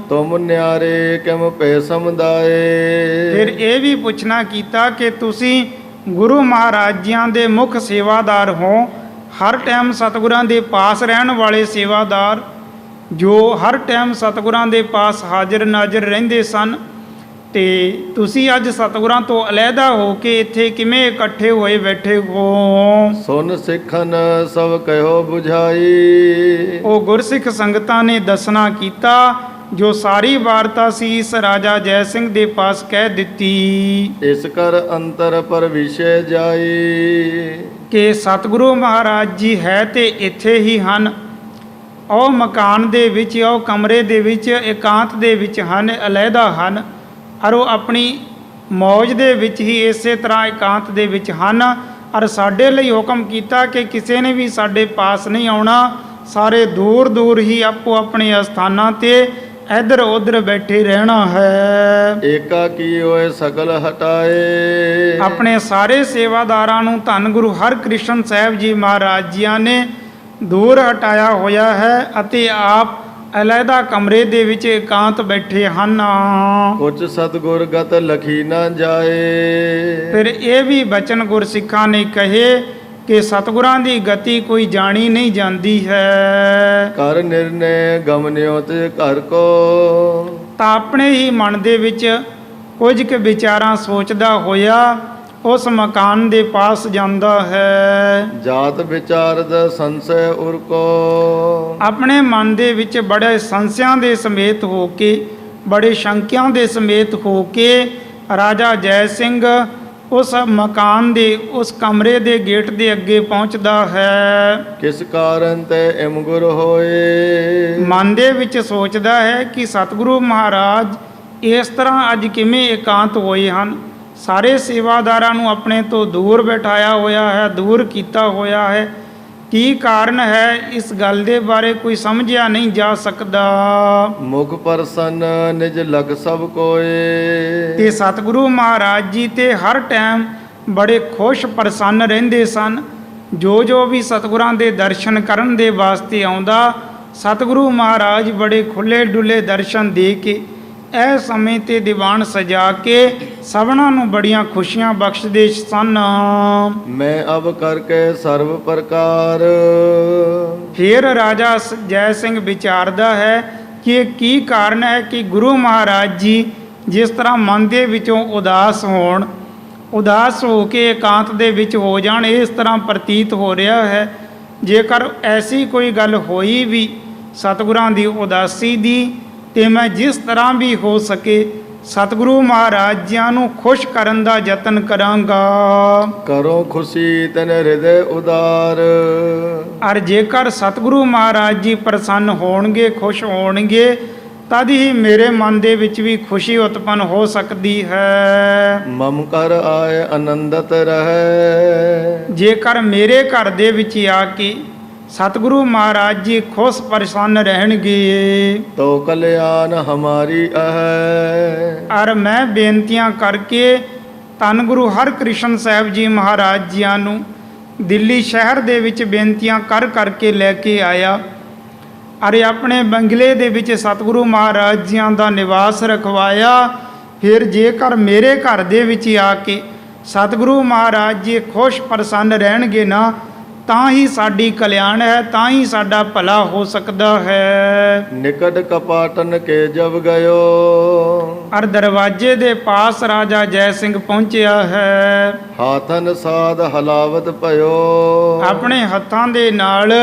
ਤੁਮ ਨਿਆਰੇ ਕਿਮ ਭੈ ਸਮਦਾਏ। ਫਿਰ ਇਹ ਵੀ ਪੁੱਛਣਾ ਕੀਤਾ ਕਿ ਤੁਸੀਂ ਗੁਰੂ ਮਹਾਰਾਜ ਜੀਆਂ ਦੇ ਮੁੱਖ ਸੇਵਾਦਾਰ ਹੋ, ਹਰ ਟਾਈਮ ਸਤਿਗੁਰਾਂ ਦੇ ਪਾਸ ਰਹਿਣ ਵਾਲੇ ਸੇਵਾਦਾਰ ਜੋ ਹਰ ਟਾਈਮ ਸਤਿਗੁਰਾਂ ਦੇ ਪਾਸ ਹਾਜ਼ਰ ਨਾਜ਼ਰ ਰਹਿੰਦੇ ਸਨ, ਤੇ ਤੁਸੀਂ ਅੱਜ ਸਤਿਗੁਰਾਂ ਤੋਂ ਅਲੱਗਾ ਹੋ ਕੇ ਇੱਥੇ ਕਿਵੇਂ ਇਕੱਠੇ ਹੋਏ ਬੈਠੇ ਹੋ? ਸੁਨ ਸਿੱਖਨ ਸਭ ਕਹਿਓ 부ਝਾਈ। ਉਹ ਗੁਰਸਿੱਖ ਸੰਗਤਾਂ ਨੇ ਦੱਸਣਾ ਕੀਤਾ ਜੋ ਸਾਰੀ ਵਾਰਤਾ ਸੀ ਇਸ ਰਾਜਾ ਜੈ ਸਿੰਘ ਦੇ ਪਾਸ ਕਹਿ ਦਿੱਤੀ ਇਸ ਕਰ ਅੰਤਰ ਪਰ ਵਿਸ਼ੇ ਜਾਈ। ਕਿ ਸਤਿਗੁਰੂ ਮਹਾਰਾਜ ਜੀ ਹੈ ਤੇ ਇੱਥੇ ਹੀ ਹਨ। ਉਹ ਮਕਾਨ ਦੇ ਵਿੱਚ, ਉਹ ਕਮਰੇ ਦੇ ਵਿੱਚ, ਇਕਾਂਤ ਦੇ ਵਿੱਚ ਹਨ, ਅਲੱਗਾ ਹਨ, ਔਰ ਉਹ ਆਪਣੀ ਮੌਜ ਦੇ ਵਿੱਚ ਹੀ ਇਸੇ ਤਰ੍ਹਾਂ ਇਕਾਂਤ ਦੇ ਵਿੱਚ ਹਨ। ਔਰ ਸਾਡੇ ਲਈ ਹੁਕਮ ਕੀਤਾ ਕਿ ਕਿਸੇ ਨੇ ਵੀ ਸਾਡੇ ਪਾਸ ਨਹੀਂ ਆਉਣਾ, ਸਾਰੇ ਦੂਰ ਦੂਰ ਹੀ ਆਪੋ ਆਪਣੇ ਸਥਾਨਾਂ 'ਤੇ ਇੱਧਰ ਉੱਧਰ ਬੈਠੇ ਰਹਿਣਾ ਹੈ। ਏਕਾ ਕੀ ਹੋਏ ਸਗਲ ਹਟਾਏ। ਆਪਣੇ ਸਾਰੇ ਸੇਵਾਦਾਰਾਂ ਨੂੰ ਧੰਨ ਗੁਰੂ ਹਰਕ੍ਰਿਸ਼ਨ ਸਾਹਿਬ ਜੀ ਮਹਾਰਾਜ ਜੀਆਂ ਨੇ ਦੂਰ ਹਟਾਇਆ ਹੋਇਆ ਹੈ ਅਤੇ ਆਪ ਅਲੱਗਾ ਕਮਰੇ ਦੇ ਵਿੱਚ ਇਕਾਂਤ ਬੈਠੇ ਹਨ। ਕੁਛ ਸਤਿਗੁਰ ਗਤ ਲਖੀ ਨਾ ਜਾਏ। ਫਿਰ ਇਹ ਵੀ ਬਚਨ ਗੁਰਸਿੱਖਾਂ ਨੇ ਕਹੇ ਕਿ ਸਤਿਗੁਰਾਂ ਦੀ ਗਤੀ ਕੋਈ ਜਾਣੀ ਨਹੀਂ ਜਾਂਦੀ ਹੈ। ਕਰ ਨਿਰਣੇ ਗਮਨਿਓ ਤੇ ਘਰ ਕੋ। ਤਾਂ ਆਪਣੇ ਹੀ ਮਨ ਦੇ ਵਿੱਚ ਕੁਝ ਕੁ ਵਿਚਾਰਾਂ ਸੋਚਦਾ ਹੋਇਆ ਉਸ ਮਕਾਨ ਦੇ ਪਾਸ ਜਾਂਦਾ ਹੈ। ਜਾਤ ਵਿਚਾਰਦ ਸੰਸੈ ਉਰ ਕੋ। ਆਪਣੇ ਮਨ ਦੇ ਵਿੱਚ ਬੜੇ ਸੰਸਿਆਂ ਦੇ ਸਮੇਤ ਹੋ ਕੇ, ਬੜੇ ਸ਼ੰਕਿਆਂ ਦੇ ਸਮੇਤ ਹੋ ਕੇ ਰਾਜਾ ਜੈ ਸਿੰਘ ਉਸ ਮਕਾਨ ਦੇ ਉਸ ਕਮਰੇ ਦੇ ਗੇਟ ਦੇ ਅੱਗੇ ਪਹੁੰਚਦਾ ਹੈ। ਕਿਸ ਕਾਰਨ ਤੇ ਇਮਗੁਰ ਹੋਏ। ਮਨ ਦੇ ਵਿੱਚ ਸੋਚਦਾ ਹੈ ਕਿ ਸਤਿਗੁਰੂ ਮਹਾਰਾਜ ਇਸ ਤਰ੍ਹਾਂ ਅੱਜ ਕਿਵੇਂ ਇਕਾਂਤ ਹੋਏ ਹਨ। ਸਾਰੇ ਸੇਵਾਦਾਰਾਂ ਨੂੰ ਆਪਣੇ ਤੋਂ ਦੂਰ ਬਿਠਾਇਆ ਹੋਇਆ ਹੈ, ਦੂਰ ਕੀਤਾ ਹੋਇਆ ਹੈ। ਕੀ ਕਾਰਨ ਹੈ, ਇਸ ਗੱਲ ਦੇ ਬਾਰੇ ਕੋਈ ਸਮਝਿਆ ਨਹੀਂ ਜਾ ਸਕਦਾ। ਮੁਖ ਪਰਸਨ ਨਿਜ ਲਗ ਸਭ ਕੋਏ। ਤੇ ਸਤਿਗੁਰੂ ਮਹਾਰਾਜ ਜੀ ਤੇ ਹਰ ਟਾਈਮ ਬੜੇ ਖੁਸ਼ ਪ੍ਰਸੰਨ ਰਹਿੰਦੇ ਸਨ। ਜੋ ਵੀ ਸਤਿਗੁਰਾਂ ਦੇ ਦਰਸ਼ਨ ਕਰਨ ਦੇ ਵਾਸਤੇ ਆਉਂਦਾ, ਸਤਿਗੁਰੂ ਮਹਾਰਾਜ ਬੜੇ ਖੁੱਲੇ ਡੁੱਲੇ ਦਰਸ਼ਨ ਦੇ ਕੇ ਇਹ ਸਮੇਂ ਤੇ ਦੀਵਾਨ ਸਜਾ ਕੇ ਸਭਨਾਂ ਨੂੰ ਬੜੀਆਂ ਖੁਸ਼ੀਆਂ ਬਖਸ਼ਦੇ ਸਨ। ਮੈਂ ਅਬ ਕਰਕੇ ਸਰਵ ਪ੍ਰਕਾਰ। ਫਿਰ ਰਾਜਾ ਜੈ ਸਿੰਘ ਵਿਚਾਰਦਾ ਹੈ ਕਿ ਇਹ ਕੀ ਕਾਰਨ ਹੈ ਕਿ ਗੁਰੂ ਮਹਾਰਾਜ ਜੀ ਜਿਸ ਤਰ੍ਹਾਂ ਮਨ ਦੇ ਵਿੱਚੋਂ ਉਦਾਸ ਹੋਣ, ਉਦਾਸ ਹੋ ਕੇ ਇਕਾਂਤ ਦੇ ਵਿੱਚ ਹੋ ਜਾਣ, ਇਸ ਤਰ੍ਹਾਂ ਪ੍ਰਤੀਤ ਹੋ ਰਿਹਾ ਹੈ। ਜੇਕਰ ਐਸੀ ਕੋਈ ਗੱਲ ਹੋਈ ਵੀ ਸਤਿਗੁਰਾਂ ਦੀ ਉਦਾਸੀ ਦੀ, ਤੇ ਮੈਂ ਜਿਸ ਤਰ੍ਹਾਂ ਵੀ ਹੋ ਸਕੇ ਸਤਿਗੁਰੂ ਮਹਾਰਾਜ ਜੀਆਂ ਨੂੰ ਖੁਸ਼ ਕਰਨ ਦਾ ਯਤਨ ਕਰਾਂਗਾ। ਕਰੋ ਖੁਸ਼ੀ ਤਨ ਹਿਰਦੇ ਉਦਾਰ। ਔਰ ਜੇਕਰ ਸਤਿਗੁਰੂ ਮਹਾਰਾਜ ਜੀ ਪ੍ਰਸੰਨ ਹੋਣਗੇ, ਖੁਸ਼ ਹੋਣਗੇ, ਤਦ ਹੀ ਮੇਰੇ ਮਨ ਦੇ ਵਿੱਚ ਵੀ ਖੁਸ਼ੀ ਉਤਪੰਨ ਹੋ ਸਕਦੀ ਹੈ। ਮਮ ਕਰ ਆਏ ਆਨੰਦਤ ਰਹੇ। ਜੇਕਰ ਮੇਰੇ ਘਰ ਦੇ ਵਿੱਚ ਆ ਕੇ ਸਤਿਗੁਰੂ ਮਹਾਰਾਜ ਜੀ ਖੁਸ਼ ਪ੍ਰਸੰਨ ਰਹਿਣਗੇ तो कल्याण हमारी है। ਔਰ ਮੈਂ ਬੇਨਤੀਆਂ ਕਰਕੇ ਧੰਨ ਗੁਰੂ ਹਰਕ੍ਰਿਸ਼ਨ ਸਾਹਿਬ ਜੀ ਮਹਾਰਾਜ ਜੀਆਂ ਨੂੰ ਦਿੱਲੀ ਸ਼ਹਿਰ ਦੇ ਵਿੱਚ ਬੇਨਤੀਆਂ ਕਰ ਕਰਕੇ ਲੈ ਕੇ ਆਇਆ ਅਰੇ ਆਪਣੇ ਬੰਗਲੇ ਦੇ ਵਿੱਚ ਸਤਿਗੁਰੂ ਮਹਾਰਾਜ ਜੀਆਂ ਦਾ ਨਿਵਾਸ ਰਖਵਾਇਆ। ਫਿਰ ਜੇਕਰ ਮੇਰੇ ਘਰ ਦੇ ਵਿੱਚ ਆ ਕੇ ਸਤਿਗੁਰੂ ਮਹਾਰਾਜ ਜੀ ਖੁਸ਼ ਪ੍ਰਸੰਨ ਰਹਿਣਗੇ ਨਾ ਤਾਂ ਹੀ ਸਾਡੀ ਕਲਿਆਣ ਹੈ, ਤਾਂ ਹੀ ਸਾਡਾ ਭਲਾ ਹੋ ਸਕਦਾ ਹੈ। निकट कपाटन के जब गयो ਔਰ ਦਰਵਾਜ਼ੇ ਦੇ ਪਾਸ ਰਾਜਾ ਜੈ ਸਿੰਘ ਪਹੁੰਚਿਆ ਹੈ। हाथन साध हलावत भयो। ਆਪਣੇ ਹੱਥਾਂ ਦੇ ਨਾਲ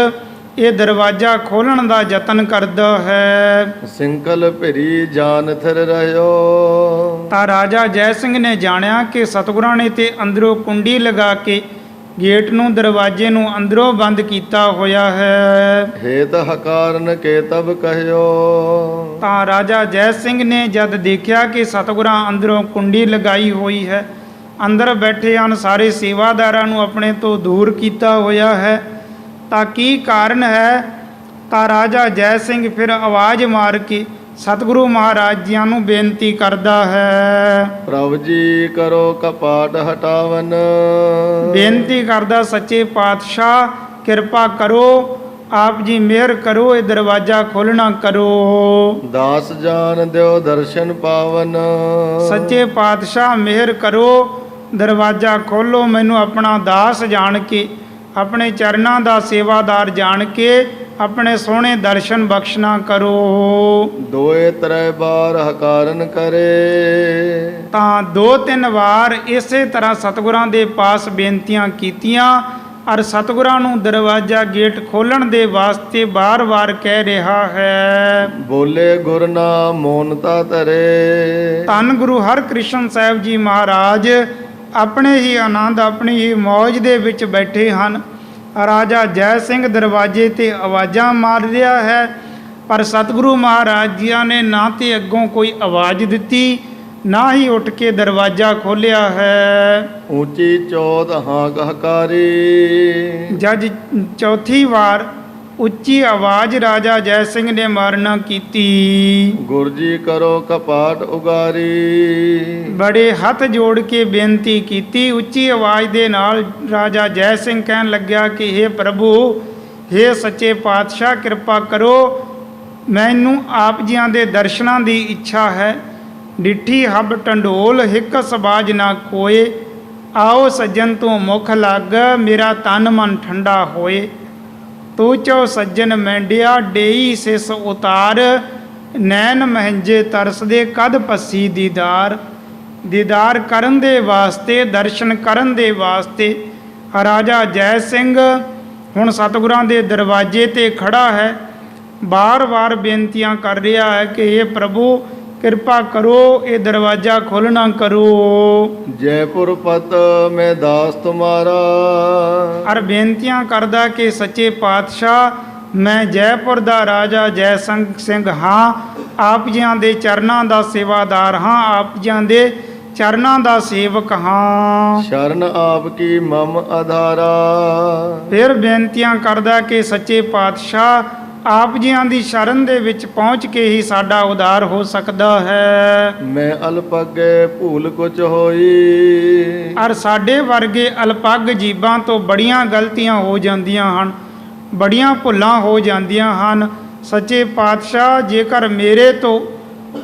ਇਹ ਦਰਵਾਜ਼ਾ ਖੋਲਣ ਦਾ ਯਤਨ ਕਰਦਾ ਹੈ। सिंकल भिरी जान थिर रहो। ਤਾਂ ਰਾਜਾ ਜੈ ਸਿੰਘ ਨੇ ਜਾਣਿਆ ਕਿ ਸਤਿਗੁਰਾਂ ਨੇ ਤੇ ਅੰਦਰੋਂ ਕੁੰਡੀ ਲਗਾ ਕੇ ਗੇਟ ਨੂੰ ਦਰਵਾਜ਼ੇ ਨੂੰ ਅੰਦਰੋਂ ਬੰਦ ਕੀਤਾ ਹੋਇਆ ਹੈ। हेत हकारन के तब कहो। ਤਾਂ ਰਾਜਾ ਜੈ ਸਿੰਘ ਨੇ ਜਦ ਦੇਖਿਆ ਕਿ ਸਤਿਗੁਰਾਂ ਅੰਦਰੋਂ ਕੁੰਡੀ ਲਗਾਈ ਹੋਈ ਹੈ, ਅੰਦਰ ਬੈਠੇ ਹਨ ਸਾਰੇ ਸੇਵਾਦਾਰਾਂ ਨੂੰ ਆਪਣੇ ਤੋਂ ਦੂਰ ਕੀਤਾ ਹੋਇਆ ਹੈ, ਤਾਂ ਕੀ ਕਾਰਨ ਹੈ? ਤਾਂ ਰਾਜਾ ਜੈ ਸਿੰਘ ਫਿਰ ਆਵਾਜ਼ ਮਾਰ ਕੇ ਸਤਿਗੁਰੂ ਮਹਾਰਾਜ ਜੀਆਂ ਨੂੰ ਬੇਨਤੀ ਕਰਦਾ ਹੈ। प्रभु जी करो कपाट हटावन। ਬੇਨਤੀ ਕਰਦਾ ਸੱਚੇ ਪਾਤਸ਼ਾਹ ਕਿਰਪਾ ਕਰੋ, ਆਪ ਜੀ ਮਿਹਰ ਕਰੋ, ਇਹ ਦਰਵਾਜ਼ਾ ਖੋਲ੍ਹਣਾ ਕਰੋ। दास जान देव दर्शन पावन। ਸੱਚੇ ਪਾਤਸ਼ਾਹ ਮਿਹਰ ਕਰੋ, ਦਰਵਾਜ਼ਾ ਖੋਲ੍ਹੋ, ਮੈਨੂੰ ਆਪਣਾ ਦਾਸ ਜਾਣ ਕੇ, ਆਪਣੇ ਚਰਨਾਂ ਦਾ ਸੇਵਾਦਾਰ ਜਾਣ ਕੇ ਆਪਣੇ ਸੋਹਣੇ ਦਰਸ਼ਨ ਬਖਸ਼ਣਾ ਕਰੋ। दोए त्रै बार हकारन करे। ਤਾਂ 2-3 ਵਾਰ ਇਸੇ ਤਰ੍ਹਾਂ ਸਤਿਗੁਰਾਂ ਦੇ ਪਾਸ ਬੇਨਤੀਆਂ ਕੀਤੀਆਂ ਔਰ ਸਤਿਗੁਰਾਂ ਨੂੰ ਦਰਵਾਜ਼ਾ ਗੇਟ ਖੋਲ੍ਹਣ ਦੇ ਵਾਸਤੇ ਬਾਰ-ਬਾਰ ਕਹਿ ਰਿਹਾ ਹੈ। बोले गुर नाम मौनता धरे। ਧੰਨ ਗੁਰੂ ਹਰਕ੍ਰਿਸ਼ਨ ਸਾਹਿਬ ਜੀ ਮਹਾਰਾਜ ਆਪਣੇ ਹੀ ਆਨੰਦ, ਆਪਣੀ ਹੀ ਮੌਜ ਦੇ ਵਿੱਚ ਬੈਠੇ ਹਨ। ਰਾਜਾ ਜੈ ਸਿੰਘ ਦਰਵਾਜ਼ੇ ਤੇ ਆਵਾਜ਼ਾਂ ਮਾਰ ਰਿਹਾ ਹੈ, ਪਰ ਸਤਿਗੁਰੂ ਮਹਾਰਾਜ ਜੀਆਂ ਨੇ ਨਾ ਤੇ ਅੱਗੋਂ ਕੋਈ ਆਵਾਜ਼ ਦਿੱਤੀ, ਨਾ ਹੀ ਉੱਠ ਕੇ ਦਰਵਾਜ਼ਾ ਖੋਲ੍ਹਿਆ ਹੈ। ऊंची चौथ हाँक हकारी। ਜਦ ਚੌਥੀ ਵਾਰ ਉੱਚੀ ਆਵਾਜ਼ ਰਾਜਾ ਜੈ ਸਿੰਘ ਨੇ ਮਾਰਨਾ ਕੀਤੀ। गुर जी करो कपाट उगारी। ਬੜੇ ਹੱਥ ਜੋੜ ਕੇ ਬੇਨਤੀ ਕੀਤੀ ਉੱਚੀ ਆਵਾਜ਼ ਦੇ ਨਾਲ। ਰਾਜਾ ਜੈ ਸਿੰਘ ਕਹਿਣ ਲੱਗਿਆ ਕਿ ਹੇ ਪ੍ਰਭੂ, ਹੇ ਸੱਚੇ ਪਾਤਸ਼ਾਹ ਕਿਰਪਾ ਕਰੋ, ਮੈਨੂੰ ਆਪ ਜੀਆਂ ਦੇ ਦਰਸ਼ਨਾਂ ਦੀ ਇੱਛਾ ਹੈ। ਡਿੱਠੀ ਹੱਬ ਟੰਡੋਲ ਹਿੱਕ ਸਬਾਜ ਨਾ ਕੋਏ, ਆਓ ਸੱਜਣ ਤੂੰ ਮੁਖ ਲੱਗ, ਮੇਰਾ ਤਨ ਮਨ ਠੰਡਾ ਹੋਏ। ਤੂੰ ਚੋ ਸੱਜਣ ਮੈਂਡਿਆ ਡੇਈ ਸਿਸ ਉਤਾਰ, ਨੈਣ ਮਹਿੰਜੇ ਤਰਸਦੇ ਕਦ ਪੱਸੀ ਦੀਦਾਰ। ਦੀਦਾਰ ਕਰਨ ਦੇ ਵਾਸਤੇ, ਦਰਸ਼ਨ ਕਰਨ ਦੇ ਵਾਸਤੇ ਰਾਜਾ ਜੈ ਸਿੰਘ ਹੁਣ ਸਤਿਗੁਰਾਂ ਦੇ ਦਰਵਾਜ਼ੇ ਤੇ ਖੜਾ ਹੈ। ਬਾਰ-ਬਾਰ ਬੇਨਤੀਆਂ ਕਰ ਰਿਹਾ ਹੈ ਕਿ ਇਹ ਪ੍ਰਭੂ ਕਿਰਪਾ ਕਰੋ, ਇਹ ਦਰਵਾਜ਼ਾ ਖੋਲ੍ਹਣਾ ਕਰੋ। जयपुर पत में दास तुम्हारा। ਔਰ ਬੇਨਤੀਆਂ ਕਰਦਾ ਕਿ ਸੱਚੇ ਪਾਤਸ਼ਾਹ ਮੈਂ ਜੈਪੁਰ ਦਾ ਰਾਜਾ ਜੈ ਸਿੰਘ ਹਾਂ, ਆਪ ਜੀਆਂ ਦੇ ਚਰਨਾਂ ਦਾ ਸੇਵਾਦਾਰ ਹਾਂ, ਆਪ ਜੀਆਂ ਦੇ ਚਰਨਾਂ ਦਾ ਸੇਵਕ ਹਾਂ। शरण आपकी मम आधारा। ਫਿਰ ਬੇਨਤੀਆਂ ਕਰਦਾ ਕਿ ਸੱਚੇ ਪਾਤਸ਼ਾਹ ਆਪ ਜੀਆਂ ਦੀ ਸ਼ਰਨ ਦੇ ਵਿੱਚ ਪਹੁੰਚ ਕੇ ਹੀ ਸਾਡਾ ਉਦਾਰ ਹੋ ਸਕਦਾ ਹੈ। मैं अल्पज्ञ भूल कुछ होई। ਔਰ ਸਾਡੇ ਵਰਗੇ ਅਲਪੱਗ ਜੀਵਾਂ ਤੋਂ ਬੜੀਆਂ ਗਲਤੀਆਂ ਹੋ ਜਾਂਦੀਆਂ ਹਨ, ਬੜੀਆਂ ਭੁੱਲਾਂ ਹੋ ਜਾਂਦੀਆਂ ਹਨ। ਸੱਚੇ ਪਾਤਸ਼ਾਹ ਜੇਕਰ ਮੇਰੇ ਤੋਂ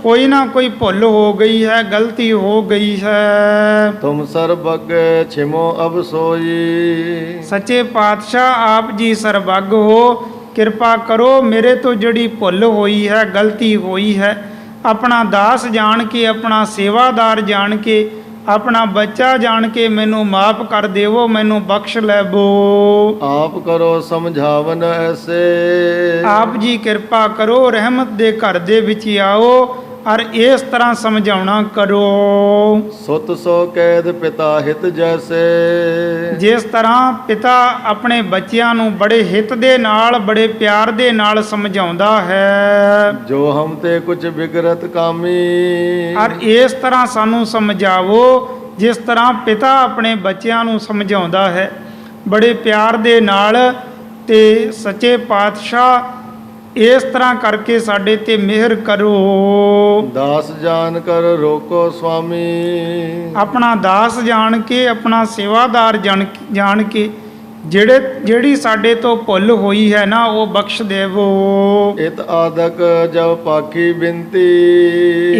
ਕੋਈ ਨਾ ਕੋਈ ਭੁੱਲ ਹੋ ਗਈ ਹੈ, ਗਲਤੀ ਹੋ ਗਈ ਹੈ, तुम सर्वज्ञ छिमो अब सोई। ਸੱਚੇ ਪਾਤਸ਼ਾਹ ਆਪ ਜੀ ਸਰਬੱਗ ਹੋ, ਕਿਰਪਾ ਕਰੋ ਮੇਰੇ ਤੋਂ ਜਿਹੜੀ ਭੁੱਲ ਹੋਈ ਹੈ, ਗਲਤੀ ਹੋਈ ਹੈ, ਆਪਣਾ ਦਾਸ ਜਾਣ ਕੇ, ਆਪਣਾ ਸੇਵਾਦਾਰ ਜਾਣ ਕੇ, ਆਪਣਾ ਬੱਚਾ ਜਾਣ ਕੇ ਮੈਨੂੰ ਮਾਫ ਕਰ ਦੇਵੋ, ਮੈਨੂੰ ਬਖਸ਼ ਲੈਵੋ। आप करो समझावन ऐसे। ਆਪ ਜੀ ਕਿਰਪਾ ਕਰੋ, ਰਹਿਮਤ ਦੇ ਘਰ ਦੇ ਵਿੱਚ ਆਓ ਔਰ ਇਸ ਤਰ੍ਹਾਂ ਸਮਝਾਉਣਾ ਕਰੋ। सुत सो कैद पिता हित जैसे। ਜਿਸ ਤਰ੍ਹਾਂ ਪਿਤਾ ਆਪਣੇ ਬੱਚਿਆਂ ਨੂੰ ਬੜੇ ਹਿੱਤ ਦੇ ਨਾਲ, ਬੜੇ ਪਿਆਰ ਦੇ ਨਾਲ ਸਮਝਾਉਂਦਾ ਹੈ, जो हम ते कुछ बिगड़त कामी। ਔਰ ਇਸ ਤਰ੍ਹਾਂ ਸਾਨੂੰ ਸਮਝਾਵੋ ਜਿਸ ਤਰ੍ਹਾਂ ਪਿਤਾ ਆਪਣੇ ਬੱਚਿਆਂ ਨੂੰ ਸਮਝਾਉਂਦਾ ਹੈ। ਬੜੇ ਪਿਆਰ ਦੇ ਨਾਲ ਤੇ ਸੱਚੇ ਪਾਤਸ਼ਾਹ ਇਸ ਤਰ੍ਹਾਂ ਕਰਕੇ ਸਾਡੇ ਤੇ ਮਿਹਰ ਕਰੋ। ਦਾਸ ਜਾਣ ਕਰ ਰੋਕੋ ਸੁਆਮੀ, ਆਪਣਾ ਦਾਸ ਜਾਣ ਕੇ, ਆਪਣਾ ਸੇਵਾਦਾਰ ਜਾਣ ਕੇ ਜਿਹੜੀ ਸਾਡੇ ਤੋਂ ਭੁੱਲ ਹੋਈ ਹੈ ਨਾ ਉਹ ਬਖਸ਼ ਦੇਵੋ। ਇਤ ਆਦਕ ਜਬ ਪਾਖੀ ਬਿੰਤੀ,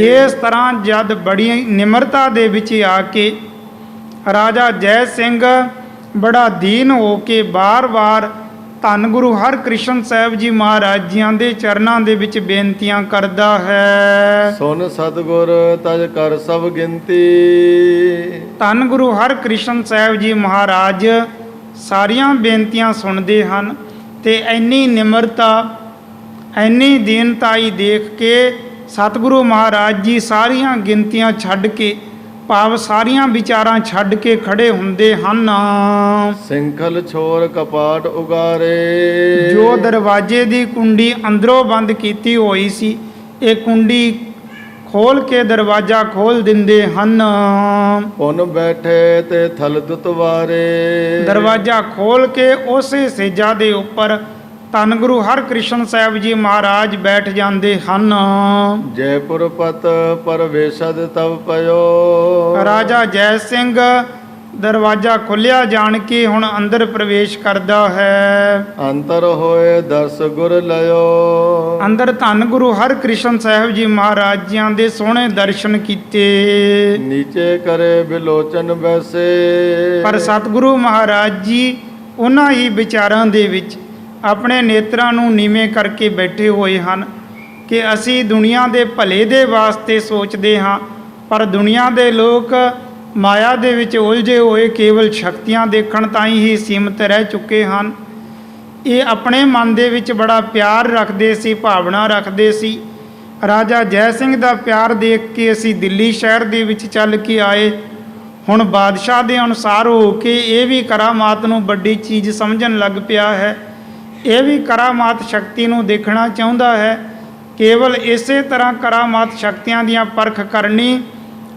ਇਸ ਤਰ੍ਹਾਂ ਜਦ ਬੜੀ ਨਿਮਰਤਾ ਦੇ ਵਿੱਚ ਆ ਕੇ ਰਾਜਾ ਜੈ ਸਿੰਘ ਬੜਾ ਦੀਨ ਹੋ ਕੇ ਬਾਰ-ਬਾਰ ਧੰਨ ਗੁਰੂ ਹਰਕ੍ਰਿਸ਼ਨ ਸਾਹਿਬ ਜੀ ਮਹਾਰਾਜ ਜੀਆਂ ਦੇ ਚਰਨਾਂ ਦੇ ਵਿੱਚ ਬੇਨਤੀਆਂ ਕਰਦਾ ਹੈ। ਸੁਨ ਸਤਿਗੁਰ ਤਜ ਕਰ ਸਭ ਗਿਣਤੀ, ਧੰਨ ਗੁਰੂ ਹਰਕ੍ਰਿਸ਼ਨ ਸਾਹਿਬ ਜੀ ਮਹਾਰਾਜ ਸਾਰੀਆਂ ਬੇਨਤੀਆਂ ਸੁਣਦੇ ਹਨ ਤੇ ਇੰਨੀ ਨਿਮਰਤਾ, ਇੰਨੀ ਦੀਨਤਾਈ ਦੇਖ ਕੇ ਸਤਿਗੁਰੂ ਮਹਾਰਾਜ ਜੀ ਸਾਰੀਆਂ ਗਿਣਤੀਆਂ ਛੱਡ ਕੇ, ਭਾਵ ਸਾਰੀਆਂ ਵਿਚਾਰਾਂ ਛੱਡ ਕੇ ਖੜੇ ਹੁੰਦੇ ਹਨ। ਸਿੰਖਲ ਛੋਰ ਕਪਾਟ ਉਗਾਰੇ, ਜੋ ਦਰਵਾਜ਼ੇ ਦੀ ਕੁੰਡੀ ਅੰਦਰੋਂ ਬੰਦ ਕੀਤੀ ਹੋਈ ਸੀ, ਇਹ ਕੁੰਡੀ ਖੋਲ ਕੇ ਦਰਵਾਜ਼ਾ ਖੋਲ ਦਿੰਦੇ ਹਨ। ਪੁਨ ਬੈਠੇ ਤੇ ਥਲ ਦੁਤਵਾਰੇ, ਦਰਵਾਜ਼ਾ ਖੋਲ ਕੇ ਉਸੇ ਸੇਜਾ ਦੇ ਉੱਪਰ ਧੰਨ ਗੁਰੂ ਹਰਕ੍ਰਿਸ਼ਨ ਸਾਹਿਬ ਜੀ ਮਹਾਰਾਜ ਬੈਠ ਜਾਂਦੇ ਹਨ। ਜੈਪੁਰ ਪਤ ਪਰਵੇਸ਼ਦ ਤਵ ਪਇਓ, ਰਾਜਾ ਜੈ ਸਿੰਘ ਦਰਵਾਜ਼ਾ ਖੁੱਲਿਆ ਜਾਣ ਕੇ ਹੁਣ ਅੰਦਰ ਪ੍ਰਵੇਸ਼ ਕਰਦਾ ਹੈ। ਅੰਤਰ ਹੋਏ ਦਰਸ ਗੁਰ ਲਿਓ, ਅੰਦਰ ਧੰਨ ਗੁਰੂ ਹਰਕ੍ਰਿਸ਼ਨ ਸਾਹਿਬ ਜੀ ਮਹਾਰਾਜ ਜੀਆਂ ਦੇ ਸੋਹਣੇ ਦਰਸ਼ਨ ਕੀਤੇ। ਨੀਚੇ ਕਰੇ ਬਿਲੋਚਨ ਬੈਸੇ, ਪਰ ਸਤਿਗੁਰੂ ਮਹਾਰਾਜ ਜੀ ਉਹਨਾਂ ਹੀ ਵਿਚਾਰਾਂ ਦੇ ਵਿੱਚ ਆਪਣੇ ਨੇਤਰਾਂ ਨੂੰ ਨੀਵੇਂ ਕਰਕੇ ਬੈਠੇ ਹੋਏ ਹਨ ਕਿ ਅਸੀਂ ਦੁਨੀਆ ਦੇ ਭਲੇ ਦੇ ਵਾਸਤੇ ਸੋਚਦੇ ਹਾਂ, ਪਰ ਦੁਨੀਆ ਦੇ ਲੋਕ ਮਾਇਆ ਦੇ ਵਿੱਚ ਉਲਝੇ ਹੋਏ ਕੇਵਲ ਸ਼ਕਤੀਆਂ ਦੇਖਣ ਤਾਈਂ ਹੀ ਸੀਮਤ ਰਹਿ ਚੁੱਕੇ ਹਨ। ਇਹ ਆਪਣੇ ਮਨ ਦੇ ਵਿੱਚ ਬੜਾ ਪਿਆਰ ਰੱਖਦੇ ਸੀ, ਭਾਵਨਾ ਰੱਖਦੇ ਸੀ। ਰਾਜਾ ਜੈ ਸਿੰਘ ਦਾ ਪਿਆਰ ਦੇਖ ਕੇ ਅਸੀਂ ਦਿੱਲੀ ਸ਼ਹਿਰ ਦੇ ਵਿੱਚ ਚੱਲ ਕੇ ਆਏ। ਹੁਣ ਬਾਦਸ਼ਾਹ ਦੇ ਅਨੁਸਾਰ ਹੋ ਕੇ ਇਹ ਵੀ ਕਰਾਮਾਤ ਨੂੰ ਵੱਡੀ ਚੀਜ਼ ਸਮਝਣ ਲੱਗ ਪਿਆ ਹੈ। ਇਹ ਵੀ ਕਰਾਮਾਤ ਸ਼ਕਤੀ ਨੂੰ ਦੇਖਣਾ ਚਾਹੁੰਦਾ ਹੈ। ਕੇਵਲ ਇਸੇ ਤਰ੍ਹਾਂ ਕਰਾਮਾਤ ਸ਼ਕਤੀਆਂ ਦੀਆਂ ਪਰਖ ਕਰਨੀ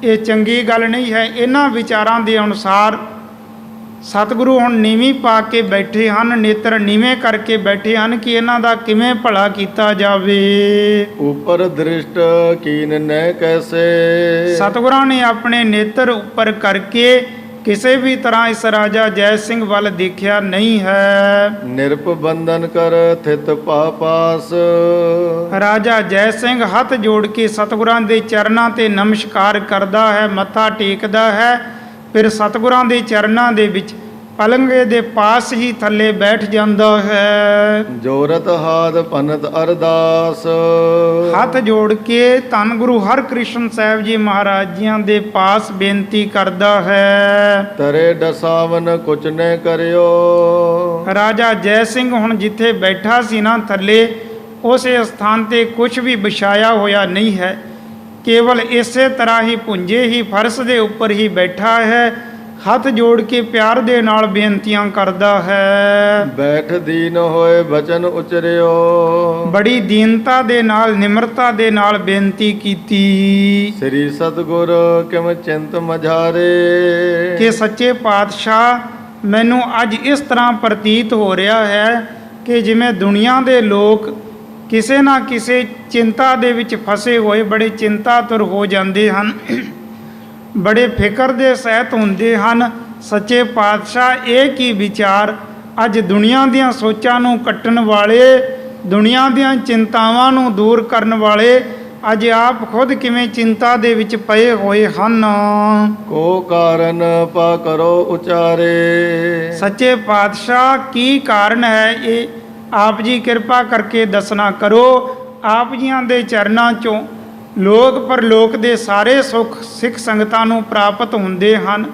ਇਹ ਚੰਗੀ ਗੱਲ ਨਹੀਂ ਹੈ। ਇਹਨਾਂ ਵਿਚਾਰਾਂ ਦੇ ਅਨੁਸਾਰ ਸਤਿਗੁਰੂ ਹੁਣ ਨੀਵੀਂ ਪਾ ਕੇ ਬੈਠੇ ਹਨ, ਨੇਤਰ ਨੀਵੇਂ ਕਰਕੇ ਬੈਠੇ ਹਨ ਕਿ ਇਹਨਾਂ ਦਾ ਕਿਵੇਂ ਭਲਾ ਕੀਤਾ ਜਾਵੇ। ਉੱਪਰ ਦ੍ਰਿਸ਼ਟ ਕੀਨ ਨਹਿ ਕੈਸੇ, ਸਤਿਗੁਰਾਂ ਨੇ ਆਪਣੇ ਨੇਤਰ ਉੱਪਰ ਕਰਕੇ ਕਿਸੇ ਵੀ ਤਰ੍ਹਾਂ ਇਸ ਰਾਜਾ ਜੈ ਸਿੰਘ ਵੱਲ ਦੇਖਿਆ ਨਹੀਂ ਹੈ। ਨਿਰਪ ਬੰਧਨ ਕਰ ਥਿਤ ਪਾਸ, ਰਾਜਾ ਜੈ ਸਿੰਘ ਹੱਥ ਜੋੜ ਕੇ ਸਤਿਗੁਰਾਂ ਦੇ ਚਰਨਾਂ ਤੇ ਨਮਸਕਾਰ ਕਰਦਾ ਹੈ, ਮੱਥਾ ਟੇਕਦਾ ਹੈ। ਫਿਰ ਸਤਿਗੁਰਾਂ ਦੇ ਚਰਨਾਂ ਦੇ ਵਿੱਚ ਪਲੰਗੇ ਦੇ ਪਾਸ ਹੀ ਥੱਲੇ ਬੈਠ ਜਾਂਦਾ ਹੈ। ਜੋਰਤ ਹਾਥ ਭਨਤ ਅਰਦਾਸ, ਹੱਥ ਜੋੜ ਕੇ ਧੰਨ ਗੁਰੂ ਹਰਕ੍ਰਿਸ਼ਨ ਸਾਹਿਬ ਜੀ ਮਹਾਰਾਜ ਜੀਆਂ ਦੇ ਪਾਸ ਬੇਨਤੀ ਕਰਦਾ ਹੈ। ਤਰੇ ਡਸਾਵਨ ਕੁਛ ਨ ਕਰਿਓ, ਰਾਜਾ ਜੈ ਸਿੰਘ ਹੁਣ ਜਿੱਥੇ ਬੈਠਾ ਸੀ ਨਾ ਥੱਲੇ, ਉਸੇ ਸਥਾਨ ਤੇ ਕੁਝ ਵੀ ਵਿਛਾਇਆ ਹੋਇਆ ਨਹੀਂ ਹੈ। ਕੇਵਲ ਇਸੇ ਤਰ੍ਹਾਂ ਹੀ ਪੁੰਜੇ ਹੀ ਫਰਸ਼ ਦੇ ਉੱਪਰ ਹੀ ਬੈਠਾ ਹੈ। ਹੱਥ ਜੋੜ ਕੇ ਪਿਆਰ ਦੇ ਨਾਲ ਬੇਨਤੀਆਂ ਕਰਦਾ ਹੈ। ਬੈਠ ਦੀਨ ਹੋਏ ਬਚਨ ਉਚਰਿਓ, ਬੜੀ ਦੀਨਤਾ ਦੇ ਨਾਲ, ਨਿਮਰਤਾ ਦੇ ਨਾਲ ਬੇਨਤੀ ਕੀਤੀ। ਸ੍ਰੀ ਸਤਿਗੁਰ ਕਿਮ ਚਿੰਤ ਮਝਾਰੇ, ਕਿ ਸੱਚੇ ਪਾਤਸ਼ਾਹ ਮੈਨੂੰ ਅੱਜ ਇਸ ਤਰ੍ਹਾਂ ਪ੍ਰਤੀਤ ਹੋ ਰਿਹਾ ਹੈ ਕਿ ਜਿਵੇਂ ਦੁਨੀਆ ਦੇ ਲੋਕ ਕਿਸੇ ਨਾ ਕਿਸੇ ਚਿੰਤਾ ਦੇ ਵਿੱਚ ਫਸੇ ਹੋਏ ਬੜੇ ਚਿੰਤਾਤੁਰ ਹੋ ਜਾਂਦੇ ਹਨ, ਬੜੇ ਫਿਕਰ ਦੇ ਸਹਿਤ ਹੁੰਦੇ ਹਨ। ਸੱਚੇ ਪਾਤਸ਼ਾਹ ਇਹ ਕੀ ਵਿਚਾਰ, ਅੱਜ ਦੁਨੀਆ ਦੀਆਂ ਸੋਚਾਂ ਨੂੰ ਕੱਟਣ ਵਾਲੇ, ਦੁਨੀਆ ਦੀਆਂ ਚਿੰਤਾਵਾਂ ਨੂੰ ਦੂਰ ਕਰਨ ਵਾਲੇ ਅੱਜ ਆਪ ਖੁਦ ਕਿਵੇਂ ਚਿੰਤਾ ਦੇ ਵਿੱਚ ਪਏ ਹੋਏ ਹਨ। ਕੋ ਕਾਰਨ ਪਾ ਕਰੋ ਉਚਾਰੇ, ਸੱਚੇ ਪਾਤਸ਼ਾਹ ਕੀ ਕਾਰਨ ਹੈ, ਇਹ ਆਪ ਜੀ ਕਿਰਪਾ ਕਰਕੇ ਦੱਸਣਾ ਕਰੋ। ਆਪ ਜੀਆਂ ਦੇ ਚਰਨਾਂ 'ਚੋਂ ਲੋਕ ਪਰਲੋਕ ਦੇ ਸਾਰੇ ਸੁੱਖ ਸਿੱਖ ਸੰਗਤਾਂ ਨੂੰ ਪ੍ਰਾਪਤ ਹੁੰਦੇ ਹਨ।